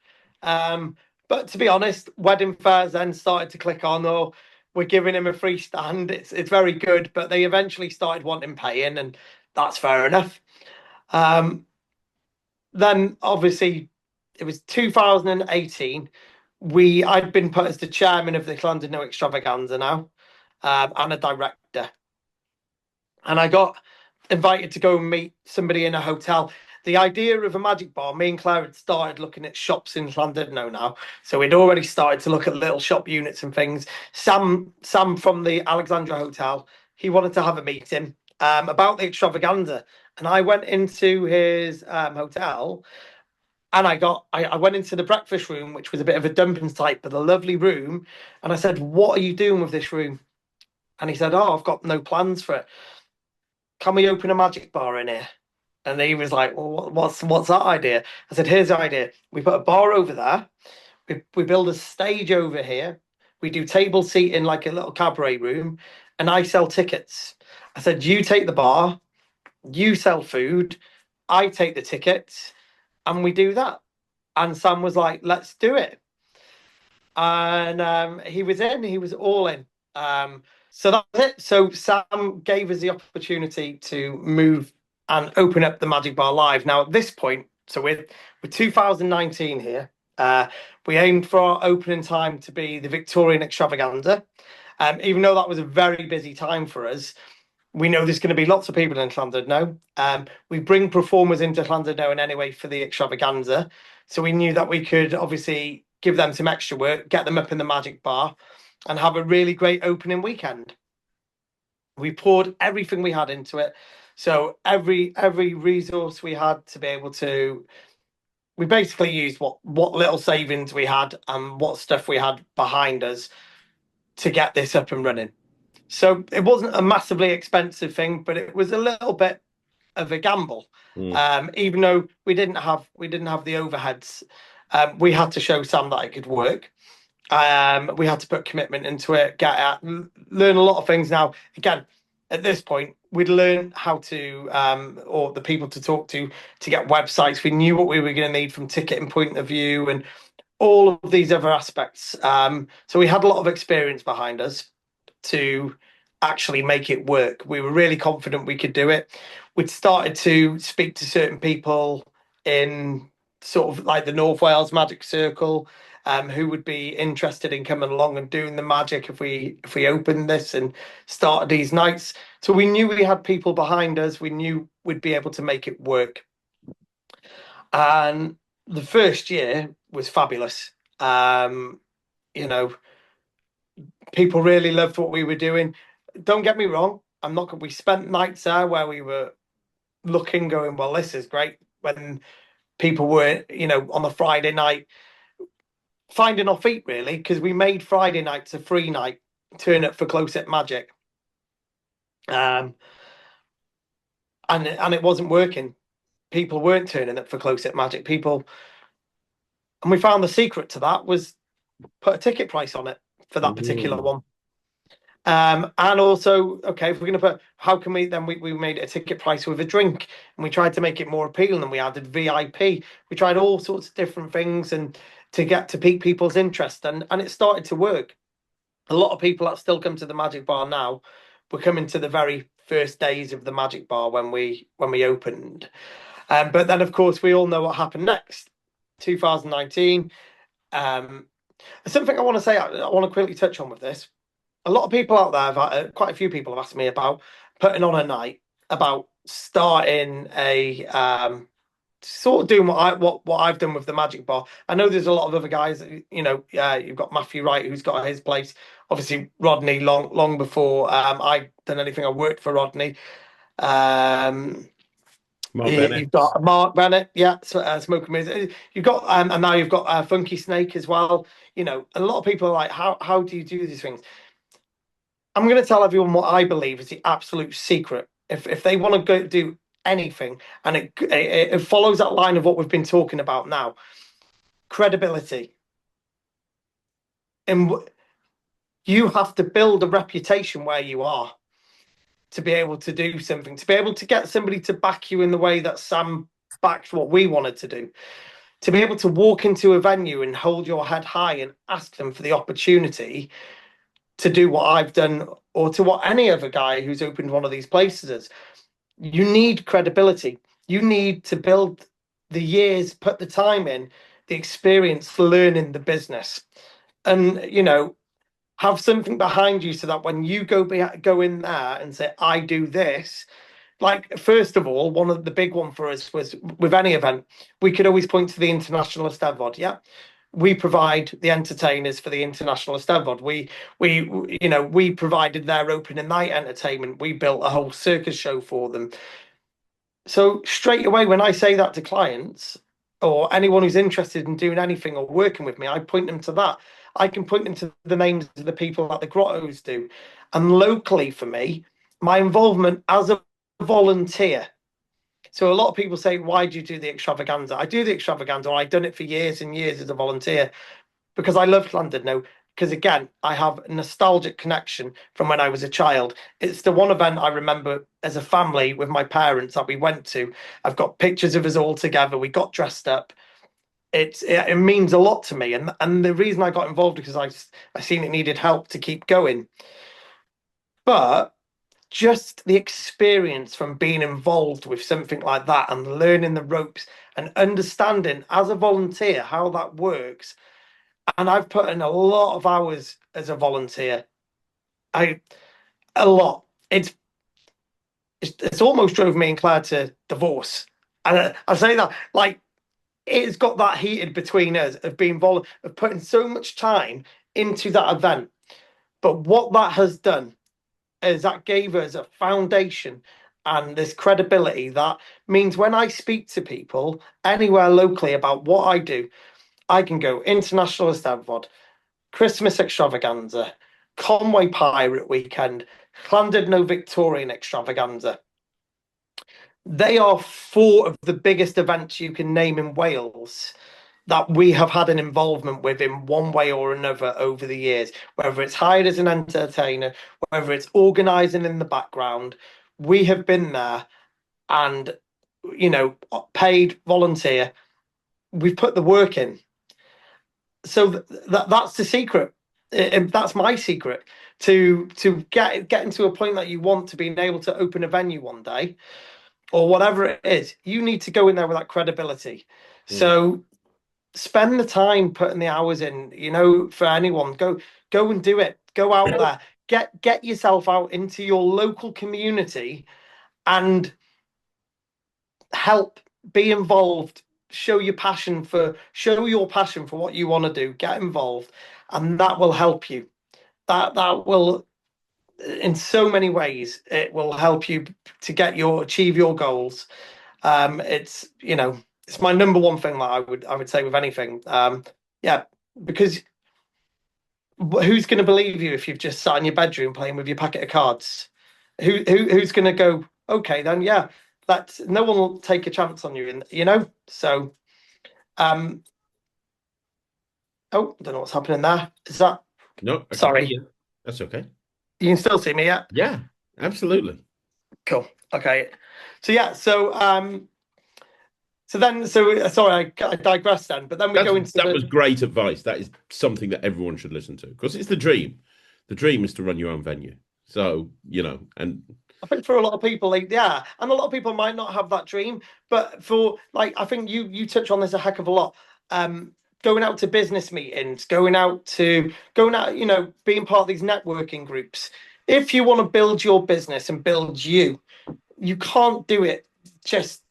But to be honest, wedding fairs then started to click on, oh, we're giving him a free stand. It's very good, but they eventually started wanting paying, and that's fair enough. Then obviously it was 2018. I'd been put as the chairman of the Llandudno Extravaganza now, and a director. And I got invited to go and meet somebody in a hotel. The idea of a magic bar, me and Claire had started looking at shops in Llandudno now. So we'd already started to look at little shop units and things. Sam from the Alexandra Hotel, he wanted to have a meeting about the extravaganza. And I went into his hotel, and I went into the breakfast room, which was a bit of a dumping site, but a lovely room. And I said, what are you doing with this room? And he said, oh, I've got no plans for it. Can we open a magic bar in here? And he was like, well, what's that idea? I said, here's the idea. We put a bar over there. We build a stage over here. We do table seating like a little cabaret room, and I sell tickets. I said, you take the bar, you sell food, I take the tickets, and we do that. And Sam was like, let's do it. And he was all in. So that's it. So Sam gave us the opportunity to move and open up the Magic Bar Live. Now at this point, so we're 2019 here. We aimed for our opening time to be the Victorian Extravaganza. Even though that was a very busy time for us, we know there's going to be lots of people in Llandudno. We bring performers into Llandudno in any way for the Extravaganza. So we knew that we could obviously give them some extra work, get them up in the Magic Bar, and have a really great opening weekend. We poured everything we had into it. So every resource we had to be able to, we basically used what little savings we had and what stuff we had behind us to get this up and running. So it wasn't a massively expensive thing, but it was a little bit of a gamble. Even though we didn't have the overheads, we had to show Sam that it could work. We had to put commitment into it, learn a lot of things. Now, again, at this point, we'd learn how to, or the people to talk to get websites. We knew what we were going to need from ticketing point of view and all of these other aspects. So we had a lot of experience behind us to actually make it work. We were really confident we could do it. We'd started to speak to certain people in sort of like the North Wales Magic Circle, who would be interested in coming along and doing the magic if we opened this and started these nights. So we knew we had people behind us. We knew we'd be able to make it work. And the first year was fabulous. People really loved what we were doing. Don't get me wrong. We spent nights there where we were looking, going, well, this is great. When people were, on a Friday night, finding our feet really, because we made Friday nights a free night, turn up for close-up magic. And it wasn't working. People weren't turning up for close-up magic. And we found the secret to that was put a ticket price on it for that particular one. And also, okay, if we're going to put, how can we then we made it a ticket price with a drink, and we tried to make it more appealing, and we added VIP. We tried all sorts of different things and to get to pique people's interest, and it started to work. A lot of people that still come to the Magic Bar now were coming to the very first days of the Magic Bar when we opened. But then, of course, we all know what happened next. 2019. Um, Something I want to say, I want to quickly touch on with this. A lot of people out there, quite a few people have asked me about putting on a night, about starting a sort of doing what I've done with the Magic Bar. I know there's a lot of other guys. You've got Matthew Wright who's got his place. Obviously, Rodney long before I done anything. I worked for Rodney. Um, Mark Bennett. You've got Mark Bennett, yeah, Smoking Mirrors. You've got and now you've got Funky Snake as well. A lot of people are like, how do you do these things? I'm going to tell everyone what I believe is the absolute secret. If they want to go do anything, and it follows that line of what we've been talking about now, credibility, and you have to build a reputation where you are to be able to do something, to be able to get somebody to back you in the way that Sam backed what we wanted to do, to be able to walk into a venue and hold your head high and ask them for the opportunity to do what I've done, or to what any other guy who's opened one of these places is. You need credibility. You need to build the years, put the time in, the experience, learning the business, and have something behind you so that when you go in there and say, "I do this." Like, first of all, one of the big one for us was with any event, we could always point to the International Eisteddfod. Yeah, we provide the entertainers for the International Eisteddfod. We provided their opening night entertainment. We built a whole circus show for them. So straight away, when I say that to clients or anyone who's interested in doing anything or working with me, I point them to that. I can point them to the names of the people that the grottos do. And locally for me, my involvement as a volunteer. So a lot of people say, why do you do the extravaganza? I do the extravaganza. I've done it for years and years as a volunteer because I loved London. No, because again, I have a nostalgic connection from when I was a child. It's the one event I remember as a family with my parents that we went to. I've got pictures of us all together. We got dressed up. It means a lot to me, and the reason I got involved because I seen it needed help to keep going. But just the experience from being involved with something like that and learning the ropes and understanding as a volunteer how that works. And I've put in a lot of hours as a volunteer. I a lot. It's almost drove me and Claire to divorce. And I say that like it's got that heated between us of being of putting so much time into that event. But what that has done is that gave us a foundation and this credibility that means when I speak to people anywhere locally about what I do, I can go International Eisteddfod, Christmas Extravaganza, Conway Pirate Weekend, Llandudno Victorian Extravaganza. They are four of the biggest events you can name in Wales that we have had an involvement with in one way or another over the years, whether it's hired as an entertainer, whether it's organising in the background. We have been there and, paid volunteer. We've put the work in. So that's the secret. That's my secret to getting to a point that you want to being able to open a venue one day or whatever it is. You need to go in there with that credibility. So spend the time putting the hours in, for anyone. Go and do it. Go out there. Get yourself out into your local community and help, be involved, show your passion for what you want to do, get involved, and that will help you. That will in so many ways it will help you to achieve your goals. It's my number one thing that I would say with anything. Yeah, because who's going to believe you if you've just sat in your bedroom playing with your packet of cards? Who's going to go? Okay, then yeah, that no one will take a chance on you, So, oh, I don't know what's happening there. Is that? No, I can hear Sorry. you. That's okay. You can still see me, yeah? Yeah, absolutely. Cool. Okay. So yeah, sorry, I digressed then, but then we That's go into that the was great advice. That is something that everyone should listen to because it's the dream. The dream is to run your own venue. So, and I think for a lot of people, like, yeah, and a lot of people might not have that dream, but for like, I think you touch on this a heck of a lot. Um, Going out to business meetings, going out, being part of these networking groups. If you want to build your business and build you, you can't do it just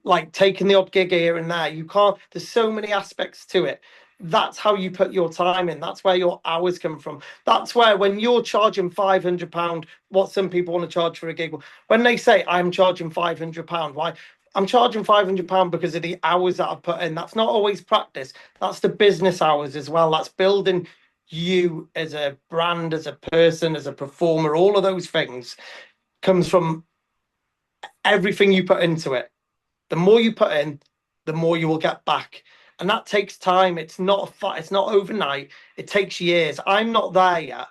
like taking the odd gig here and there. You can't. There's so many aspects to it. That's how you put your time in. That's where your hours come from. That's where when you're charging £500, what some people want to charge for a gig, when they say I'm charging £500, why? I'm charging £500 because of the hours that I've put in. That's not always practice. That's the business hours as well. That's building you as a brand, as a person, as a performer. All of those things comes from everything you put into it. The more you put in, the more you will get back. And that takes time. It's not overnight. It takes years. I'm not there yet.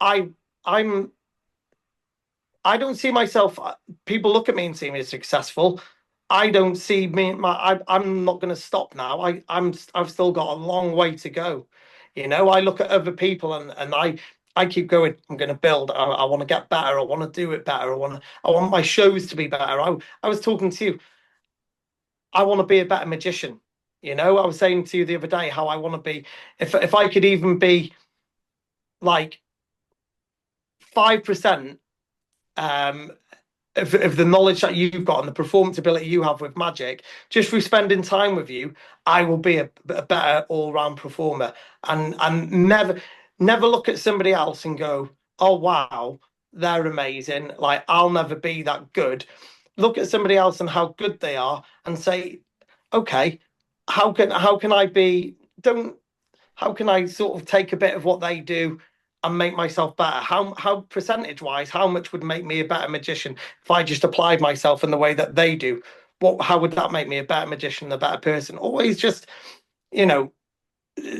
I I'm I don't see myself. People look at me and see me as successful. I don't see me. I'm not going to stop now. I've still got a long way to go. I look at other people and I keep going. I'm going to build. I want to get better. I want to do it better. I want my shows to be better. I was talking to you. I want to be a better magician. I was saying to you the other day how I want to be. If I could even be like 5% um, of the knowledge that you've got and the performance ability you have with magic, just through spending time with you, I will be a better all round performer. And never look at somebody else and go, oh wow, they're amazing. Like I'll never be that good. Look at somebody else and how good they are, and say, okay, how can I be? Don't how can I sort of take a bit of what they do and make myself better? How percentage wise, how much would make me a better magician if I just applied myself in the way that they do? How would that make me a better magician, a better person? Always just, you know,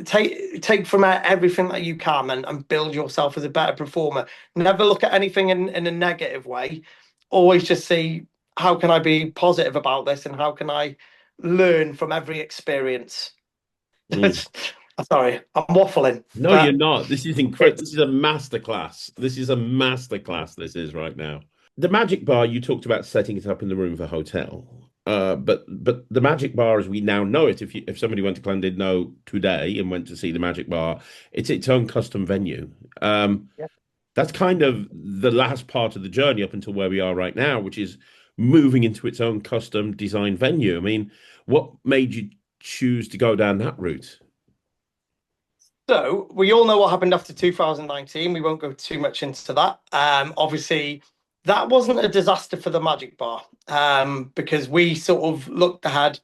take from everything that you can and build yourself as a better performer. Never look at anything in a negative way. Always just see how can I be positive about this and how can I learn from every experience. mm. Sorry, I'm waffling, No, you're but not. This is incredible. it's This is a masterclass. This is a masterclass. This is right now. The Magic Bar, you talked about setting it up in the room of a hotel. But the Magic Bar, as we now know it, if somebody went to Llandudno today and went to see the Magic Bar, it's its own custom venue. Um, yeah. that's kind of the last part of the journey up until where we are right now, which is moving into its own custom design venue. I mean, what made you choose to go down that route? So we all know what happened after 2019. We won't go too much into that. Obviously, that wasn't a disaster for the Magic Bar because we sort of looked ahead.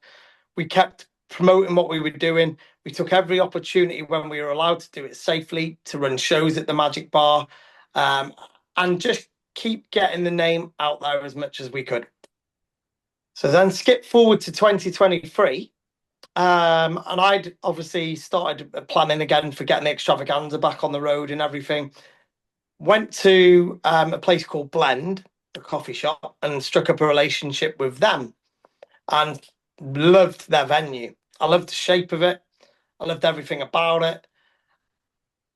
We kept promoting what we were doing. We took every opportunity when we were allowed to do it safely to run shows at the Magic Bar um, and just keep getting the name out there as much as we could. So then skip forward to 2023. And I'd obviously started planning again for getting the extravaganza back on the road and everything. Went to a place called Blend, a coffee shop, and struck up a relationship with them and loved their venue. I loved the shape of it. I loved everything about it.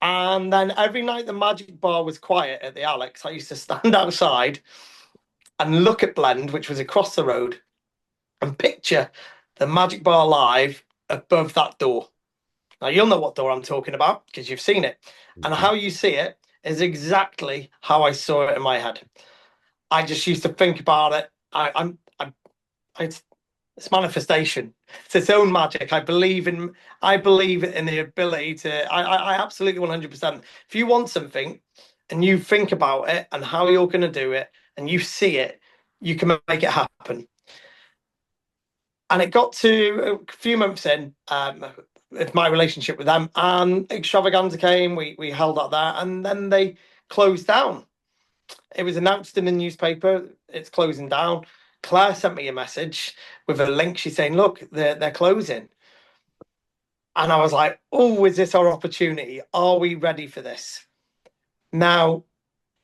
And then every night the Magic Bar was quiet at the Alex, I used to stand outside and look at Blend, which was across the road, and picture the Magic Bar live above that door. Now, you'll know what door I'm talking about because you've seen it. And how you see it is exactly how I saw it in my head. I just used to think about it. It's manifestation. It's its own magic. I believe in the ability to, I absolutely 100%. If you want something and you think about it and how you're going to do it and you see it, you can make it happen. And it got to a few months in, with my relationship with them, and Extravaganza came. We held up there, and then they closed down. It was announced in the newspaper it's closing down. Claire sent me a message with a link. She's saying, "Look, they're closing," and I was like, "Oh, is this our opportunity? Are we ready for this?" Now,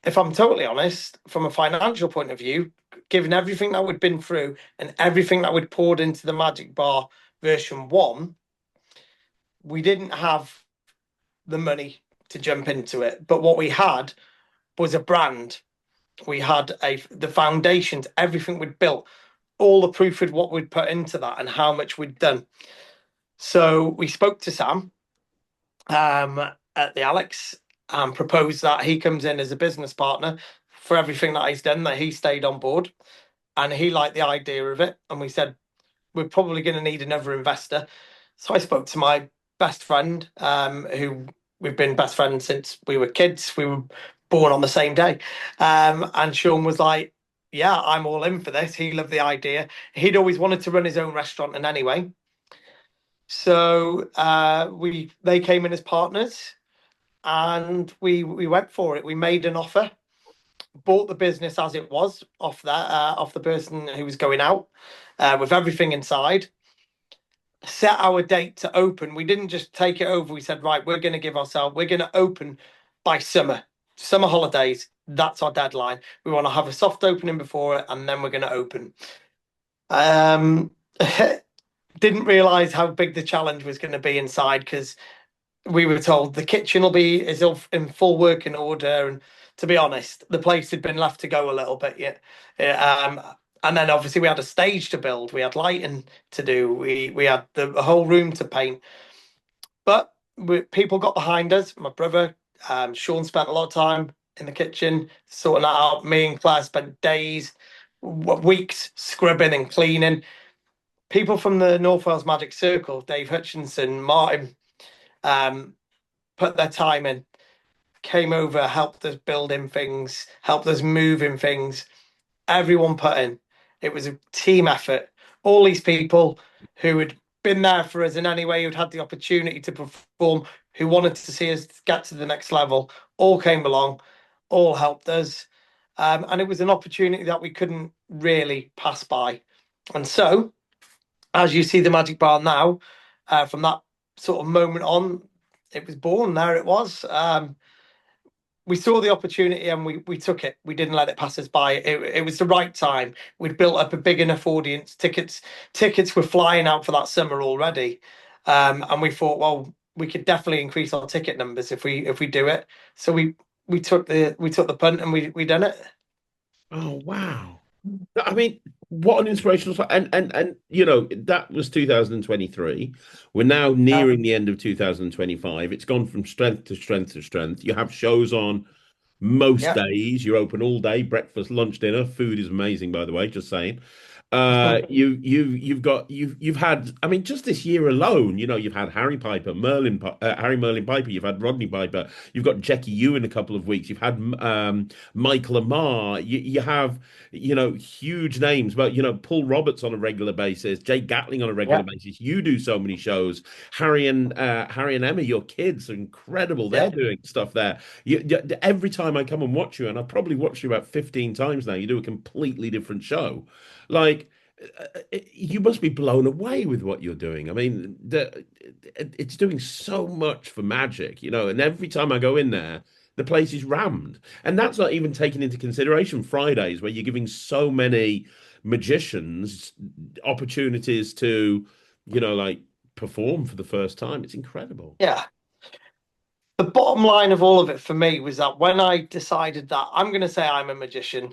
if I'm totally honest, from a financial point of view, given everything that we'd been through and everything that we'd poured into the Magic Bar version one, we didn't have the money to jump into it. But what we had was a brand. We had the foundations, everything we'd built, all the proof of what we'd put into that and how much we'd done. So we spoke to Sam at the Alex and proposed that he comes in as a business partner for everything that he's done, that he stayed on board. And he liked the idea of it. And we said, we're probably going to need another investor. So I spoke to my best friend, who we've been best friends since we were kids. We were born on the same day. And Sean was like, yeah, I'm all in for this. He loved the idea. He'd always wanted to run his own restaurant and anyway. So they came in as partners and we went for it. We made an offer, bought the business as it was off the person who was going out, with everything inside. Set our date to open. We didn't just take it over. We said, right, we're going to open by summer holidays. That's our deadline. We want to have a soft opening before it, and then we're going to open. Didn't realize how big the challenge was going to be inside, because we were told the kitchen is in full working order, and to be honest, the place had been left to go a little bit yet. And then obviously we had a stage to build, we had lighting to do, we had the whole room to paint. But people got behind us. My brother, Sean, spent a lot of time in the kitchen sorting that out. Me and Claire spent days, weeks scrubbing and cleaning. People from the North Wales Magic Circle, Dave Hutchinson, Martin, put their time in, came over, helped us building things, helped us moving things. Everyone put in. It was a team effort. All these people who had been there for us in any way, who'd had the opportunity to perform, who wanted to see us get to the next level, all came along, all helped us. And it was an opportunity that we couldn't really pass by. And so, as you see the Magic Bar now, from that sort of moment on, it was born. There it was. We saw the opportunity and we took it. We didn't let it pass us by. It was the right time. We'd built up a big enough audience. Tickets were flying out for that summer already, and we thought, well, we could definitely increase our ticket numbers if we do it. So we took the punt and we done it. Oh wow. I mean, what an inspirational and that was 2023. We're now nearing the end of 2025. It's gone from strength to strength to strength. You have shows on most Yeah. days. You're open all day, breakfast, lunch, dinner. Food is amazing, by the way, just saying. You've had, I mean, just this year alone, you've had Harry Merlin Piper, you've had Rodney Piper, you've got Jackie Yu in a couple of weeks, you've had Michael Amar, you have, huge names, but Paul Roberts on a regular basis, Jay Gatling on a regular Yeah. basis. You do so many shows. Harry and Emma, your kids are incredible. They're Yeah. doing stuff there. Every time I come and watch you, and I've probably watched you about 15 times now, you do a completely different show. Like, you must be blown away with what you're doing. I mean, it's doing so much for Magic, and every time I go in there, the place is rammed. And that's not even taking into consideration Fridays, where you're giving so many magicians opportunities to, like perform for the first time. It's incredible. Yeah. The bottom line of all of it for me was that when I decided that I'm going to say I'm a magician,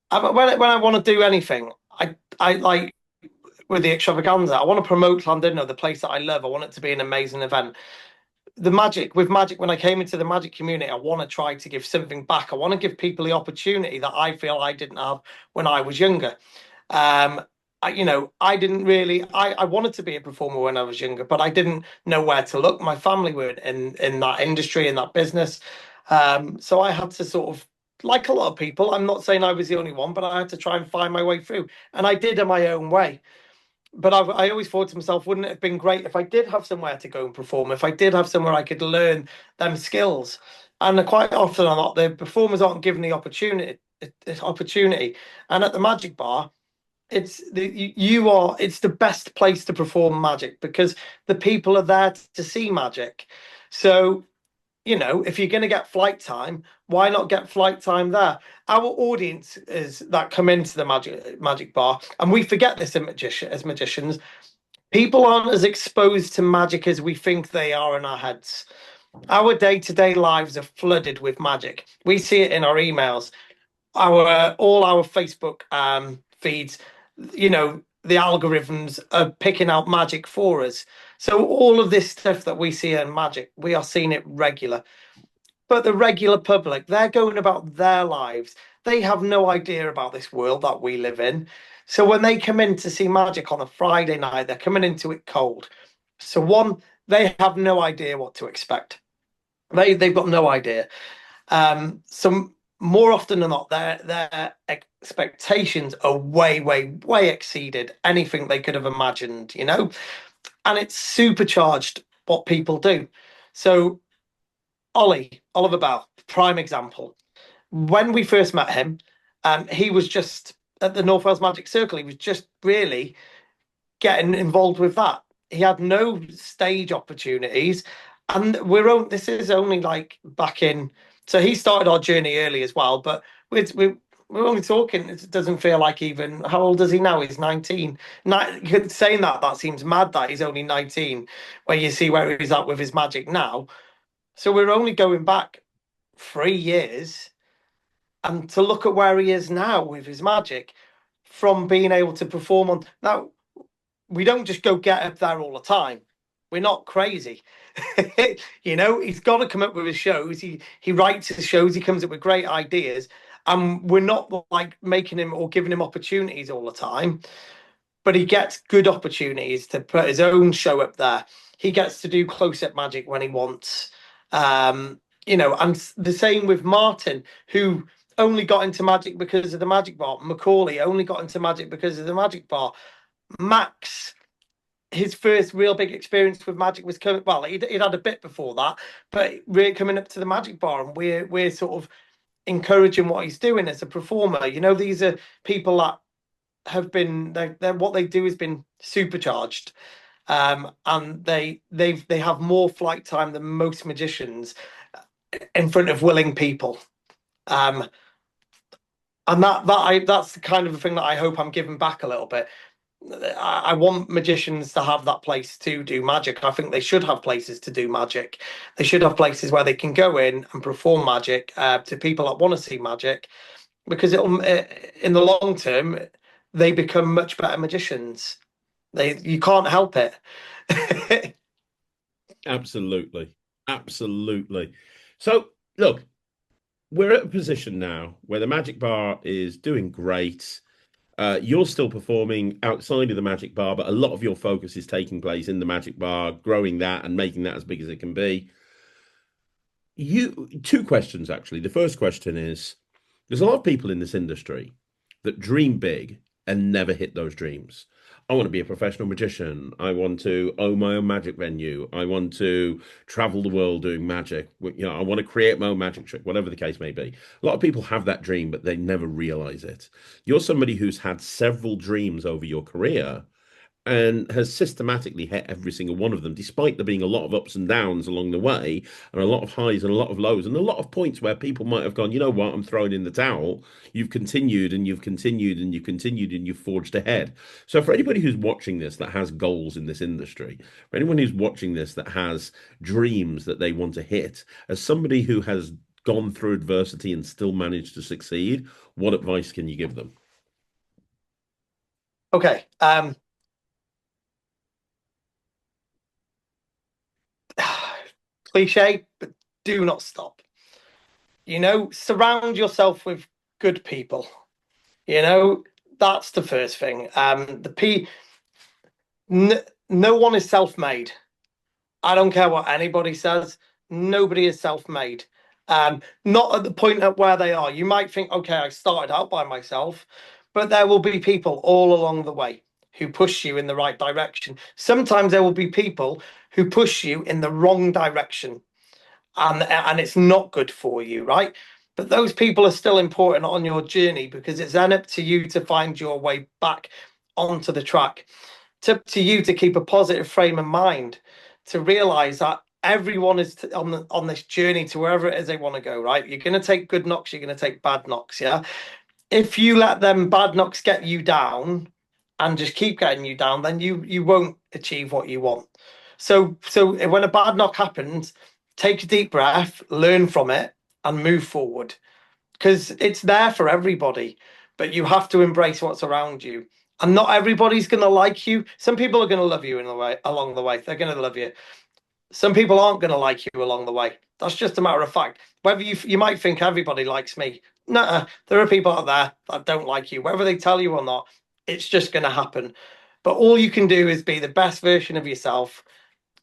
when I want to do anything, I like with the extravaganza. I want to promote Llandudno, the place that I love. I want it to be an amazing event. With magic, when I came into the magic community, I want to try to give something back. I want to give people the opportunity that I feel I didn't have when I was younger. I didn't really. I wanted to be a performer when I was younger, but I didn't know where to look. My family were in that industry, in that business, so I had to sort of, like a lot of people. I'm not saying I was the only one, but I had to try and find my way through, and I did in my own way. But I always thought to myself, wouldn't it have been great if I did have somewhere to go and perform? If I did have somewhere I could learn them skills? And quite often, or not, the performers aren't given the opportunity. And at the Magic Bar, it's the best place to perform magic because the people are there to see magic. So if you're going to get flight time, why not get flight time there? Our audience is that come into the magic bar, and we forget this as magicians. People aren't as exposed to magic as we think they are in our heads. Our day-to-day lives are flooded with magic. We see it in our emails, all our Facebook feeds. The algorithms are picking out magic for us. So all of this stuff that we see in magic, we are seeing it regular. But the regular public, they're going about their lives. They have no idea about this world that we live in. So when they come in to see magic on a Friday night, they're coming into it cold. So one, they have no idea what to expect. They've got no idea. So more often than not, their expectations are way, way, way exceeded anything they could have imagined, and it's supercharged what people do. So Oliver Bell, prime example. When we first met him, he was just at the North Wales Magic Circle. He was just really getting involved with that. He had no stage opportunities, and this is only like back in. So he started our journey early as well, but we're only talking. It doesn't feel like even. How old is he now? He's 19. Saying that seems mad that he's only 19. When you see where he's at with his magic now, so we're only going back 3 years, and to look at where he is now with his magic, from being able to perform on now. We don't just go get up there all the time. We're not crazy. He's got to come up with his shows. He writes his shows. He comes up with great ideas. And we're not like making him or giving him opportunities all the time. But he gets good opportunities to put his own show up there. He gets to do close-up magic when he wants. And the same with Martin, who only got into magic because of the magic bar. Macaulay only got into magic because of the magic bar. Max, his first real big experience with magic was coming. Well, he'd had a bit before that, but we're coming up to the magic bar, and we're sort of encouraging what he's doing as a performer. These are people that have been they're what they do has been supercharged, and they have more flight time than most magicians in front of willing people. And that's the kind of the thing that I hope I'm giving back a little bit. I want magicians to have that place to do magic. I think they should have places to do magic. They should have places where they can go in and perform magic to people that want to see magic, because it'll, in the long term, they become much better magicians. You can't help it. Absolutely. Absolutely. So, look, we're at a position now where the Magic Bar is doing great. You're still performing outside of the Magic Bar, but a lot of your focus is taking place in the Magic Bar, growing that and making that as big as it can be. Two questions, actually. The first question is, there's a lot of people in this industry that dream big and never hit those dreams. I want to be a professional magician. I want to own my own magic venue. I want to travel the world doing magic. I want to create my own magic trick, whatever the case may be. A lot of people have that dream, but they never realize it. You're somebody who's had several dreams over your career and has systematically hit every single one of them, despite there being a lot of ups and downs along the way, and a lot of highs and a lot of lows, and a lot of points where people might have gone, you know what, I'm throwing in the towel. You've continued and you've continued and you've continued and you've forged ahead. So for anybody who's watching this that has goals in this industry, for anyone who's watching this that has dreams that they want to hit, as somebody who has gone through adversity and still managed to succeed, what advice can you give them? Okay. Cliche, but do not stop. Surround yourself with good people. That's the first thing. No one is self-made. I don't care what anybody says. Nobody is self-made. Not at the point at where they are. You might think, okay, I started out by myself, but there will be people all along the way who push you in the right direction. Sometimes there will be people who push you in the wrong direction, and it's not good for you, right? But those people are still important on your journey, because it's then up to you to find your way back onto the track. It's up to you to keep a positive frame of mind, to realize that everyone is on this journey to wherever it is they want to go, right? You're going to take good knocks, you're going to take bad knocks, yeah? If you let them bad knocks get you down and just keep getting you down, then you won't achieve what you want. So when a bad knock happens, take a deep breath, learn from it, and move forward. Because it's there for everybody, but you have to embrace what's around you. And not everybody's going to like you. Some people are going to love you in the way along the way. They're going to love you. Some people aren't going to like you along the way. That's just a matter of fact. Whether you might think everybody likes me. No, there are people out there that don't like you. Whether they tell you or not, it's just going to happen. But all you can do is be the best version of yourself.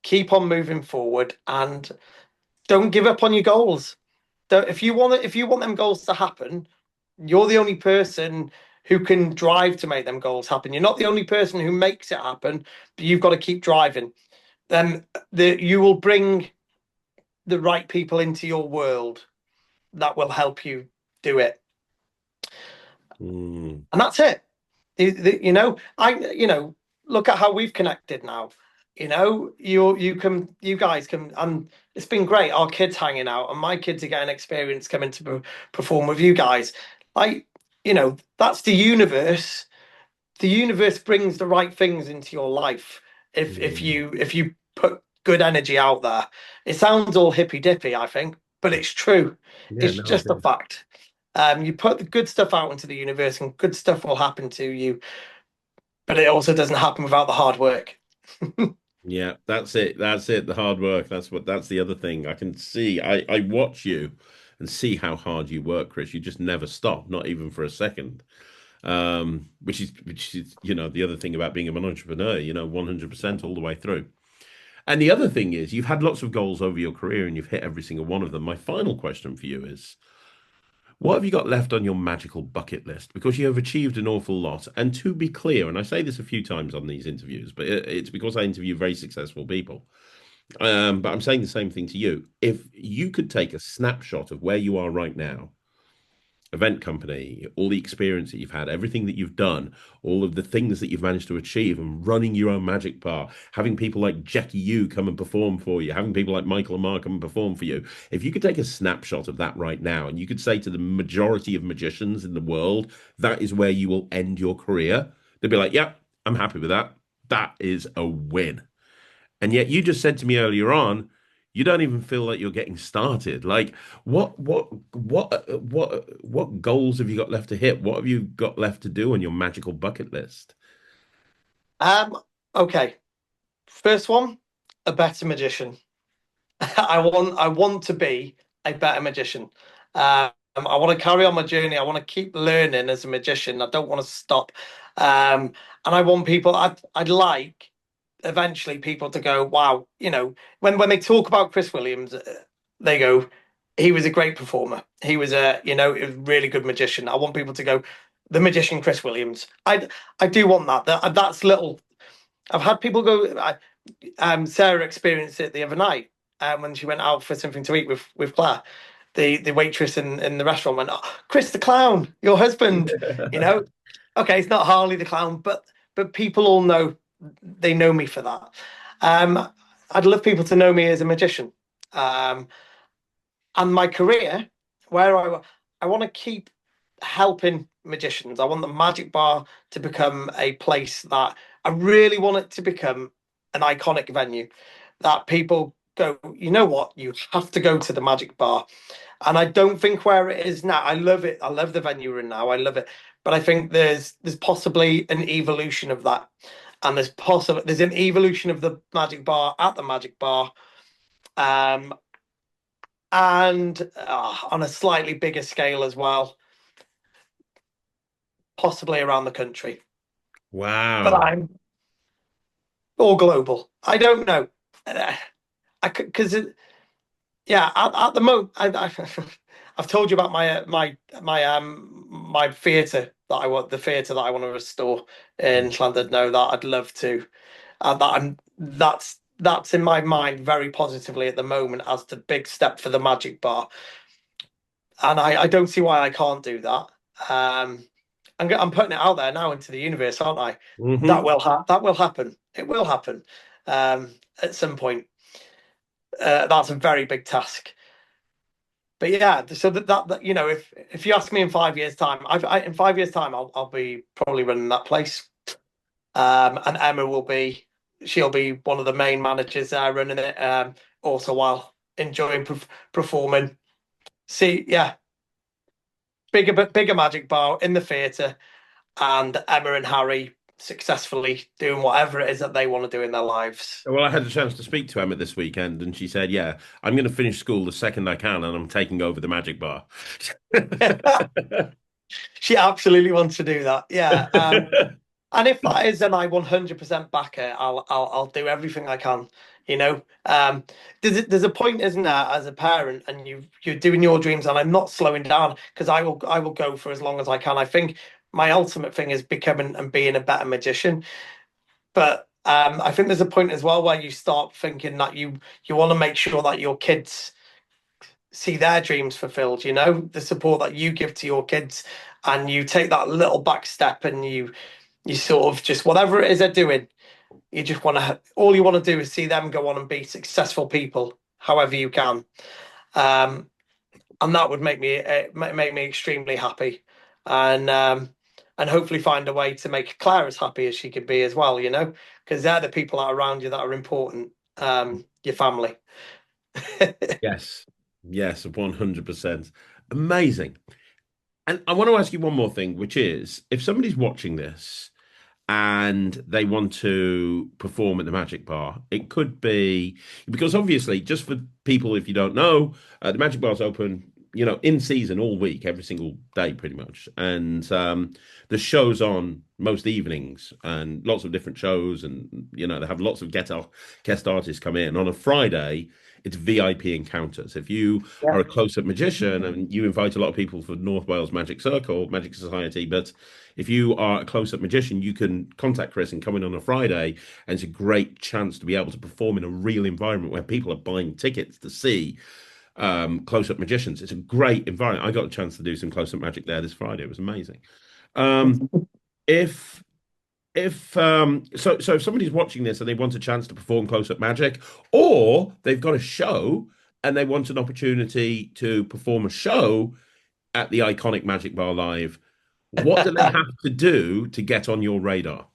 Keep on moving forward and don't give up on your goals. If you want them goals to happen, you're the only person who can drive to make them goals happen. You're not the only person who makes it happen, but you've got to keep driving. Then you will bring the right people into your world that will help you do it. And that's it. Look at how we've connected now. You guys can, and it's been great. Our kids hanging out, and my kids are getting experience coming to perform with you guys. Like, that's the universe. The universe brings the right things into your life if you put good energy out there. It sounds all hippy dippy, I think, but it's true. Yeah, It's no, just a fact. You put the good stuff out into the universe, and good stuff will happen to you. But it also doesn't happen without the hard work. yeah, that's it. That's it. The hard work. That's the other thing. I can see, I watch you and see how hard you work, Chris. You just never stop, not even for a second. Which is, the other thing about being an entrepreneur, 100% all the way through. And the other thing is, you've had lots of goals over your career and you've hit every single one of them. My final question for you is, what have you got left on your magical bucket list? Because you have achieved an awful lot. And to be clear, and I say this a few times on these interviews, but it's because I interview very successful people. But I'm saying the same thing to you. If you could take a snapshot of where you are right now, event company, all the experience that you've had, everything that you've done, all of the things that you've managed to achieve, and running your own magic bar, having people like Jackie Yu come and perform for you, having people like Michael Amar come and perform for you. If you could take a snapshot of that right now, and you could say to the majority of magicians in the world, that is where you will end your career, they'd be like, yeah, I'm happy with that. That is a win. And yet you just said to me earlier on, you don't even feel like you're getting started. Like what goals have you got left to hit? What have you got left to do on your magical bucket list? Um, okay. First one, a better magician. I want to be a better magician. I want to carry on my journey. I want to keep learning as a magician. I don't want to stop. And I want people. I'd like eventually people to go, wow. When they talk about Chris Williams, they go, he was a great performer. He was a really good magician. I want people to go, the magician Chris Williams. I do want that. That's little. I've had people go. Sarah experienced it the other night when she went out for something to eat with Claire. The waitress in the restaurant went, oh, Chris the clown, your husband. You know, okay, it's not Harley the clown, but people all know they know me for that. I'd love people to know me as a magician. And my career, where I want to keep helping magicians. I want the Magic Bar to become a place that I really want it to become an iconic venue that people go, you know what, you have to go to the Magic Bar. And I don't think where it is now. I love it. I love the venue we're in now. I love it. But I think there's possibly an evolution of that. And there's an evolution of the Magic Bar at the Magic Bar. Um, and on a slightly bigger scale as well, possibly around the country. But Wow. I'm all global. I don't know. I could because yeah, at the moment, I've told you about my theatre the theatre that I want to restore in Llandudno that I'd love to. That's in my mind very positively at the moment as the big step for the Magic Bar, and I don't see why I can't do that. I'm putting it out there now into the universe, aren't I? Hmm. That will happen. It will happen at some point. that's a very big task. But yeah, so that you know, if you ask me in 5 years' time, in 5 years' time, I'll be probably running that place. And Emma she'll be one of the main managers there running it. Also while enjoying performing. See, yeah, bigger magic bar in the theatre, and Emma and Harry successfully doing whatever it is that they want to do in their lives. Well, I had a chance to speak to Emma this weekend, and she said, "Yeah, I'm going to finish school the second I can, and I'm taking over the Magic Bar." She absolutely wants to do that. Yeah. And if that is, then I 100% back it. I'll do everything I can. You know, there's a point, isn't there, as a parent, and you're doing your dreams, and I'm not slowing down because I will go for as long as I can. I think my ultimate thing is becoming and being a better magician. But I think there's a point as well where you start thinking that you want to make sure that your kids see their dreams fulfilled. You know, the support that you give to your kids, and you take that little back step, and you sort of just whatever it is they're doing, you just want to all you want to do is see them go on and be successful people however you can. um and that would make me extremely happy, and hopefully find a way to make Claire as happy as she could be as well, you know, because they're the people that are around you that are important. Your family. Yes, yes, 100%. Amazing. And I want to ask you one more thing, which is if somebody's watching this and they want to perform at the Magic Bar, it could be because obviously, just for people if you don't know, the Magic Bar's open, in season all week, every single day, pretty much. And the show's on most evenings and lots of different shows, and they have lots of guest artists come in. On a Friday, it's VIP encounters. If you Yeah. are a close-up magician and you invite a lot of people for North Wales Magic Circle, Magic Society, but if you are a close-up magician, you can contact Chris and come in on a Friday, and it's a great chance to be able to perform in a real environment where people are buying tickets to see close-up magicians. It's a great environment. I got a chance to do some close-up magic there this Friday. It was amazing. Um, if so if somebody's watching this and they want a chance to perform close-up magic, or they've got a show and they want an opportunity to perform a show at the iconic Magic Bar Live, what do they have to do to get on your radar?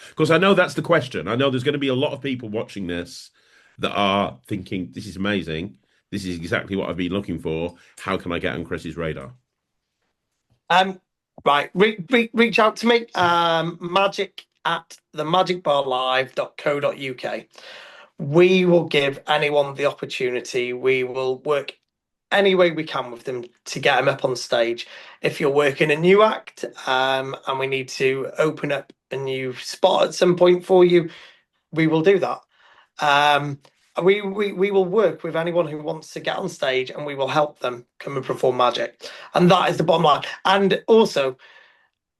Because I know that's the question. I know there's going to be a lot of people watching this that are thinking, this is amazing. This is exactly what I've been looking for. How can I get on Chris's radar? um right, reach out to me, magic at themagicbarlive.co.uk. We will give anyone the opportunity. We will work any way we can with them to get them up on stage. If you're working a new act, and we need to open up a new spot at some point for you, we will do that. Um, we will work with anyone who wants to get on stage, and we will help them come and perform magic. And that is the bottom line. And also,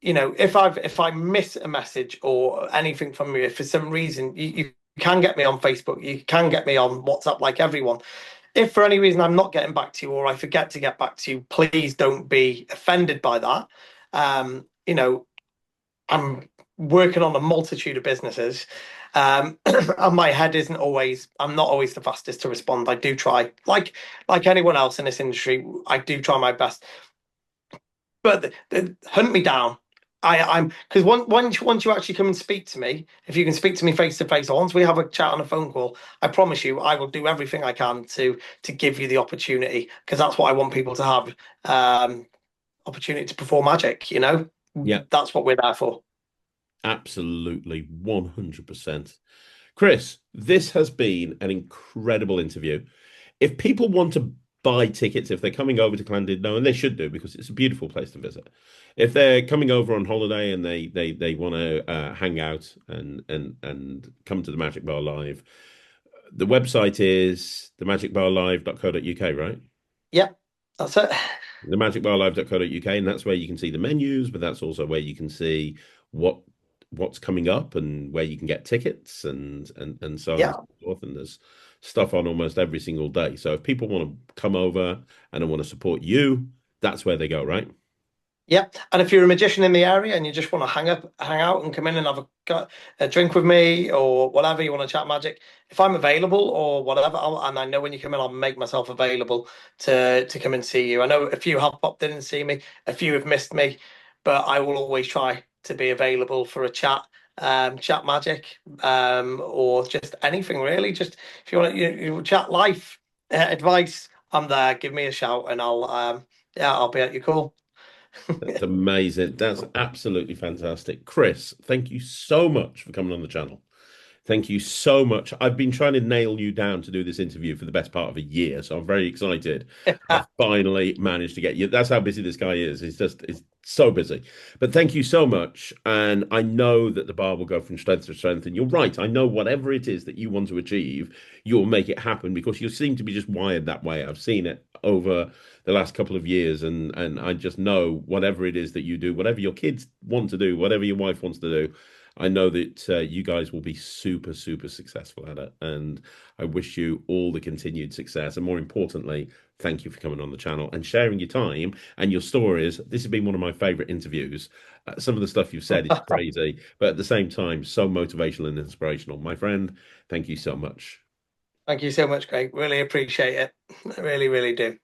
if I miss a message or anything from you, if for some reason you can get me on Facebook, you can get me on WhatsApp like everyone. If for any reason I'm not getting back to you, or I forget to get back to you, please don't be offended by that. You know, I'm working on a multitude of businesses, and my head isn't always. I'm not always the fastest to respond. I do try, like anyone else in this industry, I do try my best. But hunt me down. I'm because once you actually come and speak to me, if you can speak to me face to face, or once we have a chat on a phone call, I promise you, I will do everything I can to give you the opportunity, because that's what I want people to have, opportunity to perform magic. Yeah, That's what we're there for. absolutely, 100%. Chris, this has been an incredible interview. If people want to buy tickets, if they're coming over to Llandudno, and they should do because it's a beautiful place to visit. If they're coming over on holiday and they want to hang out and come to the Magic Bar Live, the website is themagicbarlive.co.uk, right? Yep, that's it. Themagicbarlive.co.uk, and that's where you can see the menus, but that's also where you can see what what's coming up and where you can get tickets and so on and Yeah. so forth. And there's stuff on almost every single day. So if people want to come over and want to support you, that's where they go, right? Yeah, and if you're a magician in the area and you just want to hang out, and come in and have a drink with me or whatever you want to chat magic, if I'm available or whatever, and I know when you come in, I'll make myself available to come and see you. I know a few have popped in and see me, a few have missed me, but I will always try to be available for a chat, chat magic, or just anything really. Just if you want to you chat life, advice, I'm there. Give me a shout and yeah, I'll be at your call. That's amazing. That's absolutely fantastic. Chris, thank you so much for coming on the channel. Thank you so much. I've been trying to nail you down to do this interview for the best part of a year, so I'm very excited. I've finally managed to get you. That's how busy this guy is. He's so busy. But thank you so much. And I know that the bar will go from strength to strength. And you're right. I know whatever it is that you want to achieve, you'll make it happen because you seem to be just wired that way. I've seen it over the last couple of years, and I just know whatever it is that you do, whatever your kids want to do, whatever your wife wants to do, I know that you guys will be super, super successful at it. And I wish you all the continued success. And more importantly, thank you for coming on the channel and sharing your time and your stories. This has been one of my favorite interviews. Some of the stuff you've said is crazy, but at the same time, so motivational and inspirational. My friend, thank you so much. Thank you so much, Craig. Really appreciate it. I really, really do.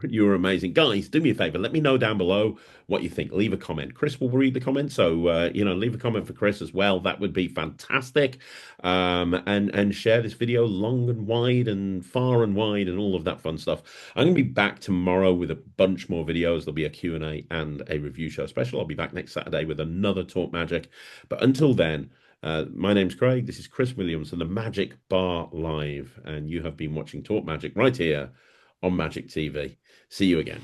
You're amazing. Guys, do me a favor. Let me know down below what you think. Leave a comment. Chris will read the comment. So, leave a comment for Chris as well. That would be fantastic. And share this video long and wide and far and wide and all of that fun stuff. I'm going to be back tomorrow with a bunch more videos. There'll be a Q&A and a review show special. I'll be back next Saturday with another Talk Magic. But until then, my name's Craig. This is Chris Williams and the Magic Bar Live. And you have been watching Talk Magic right here on Magic TV. See you again.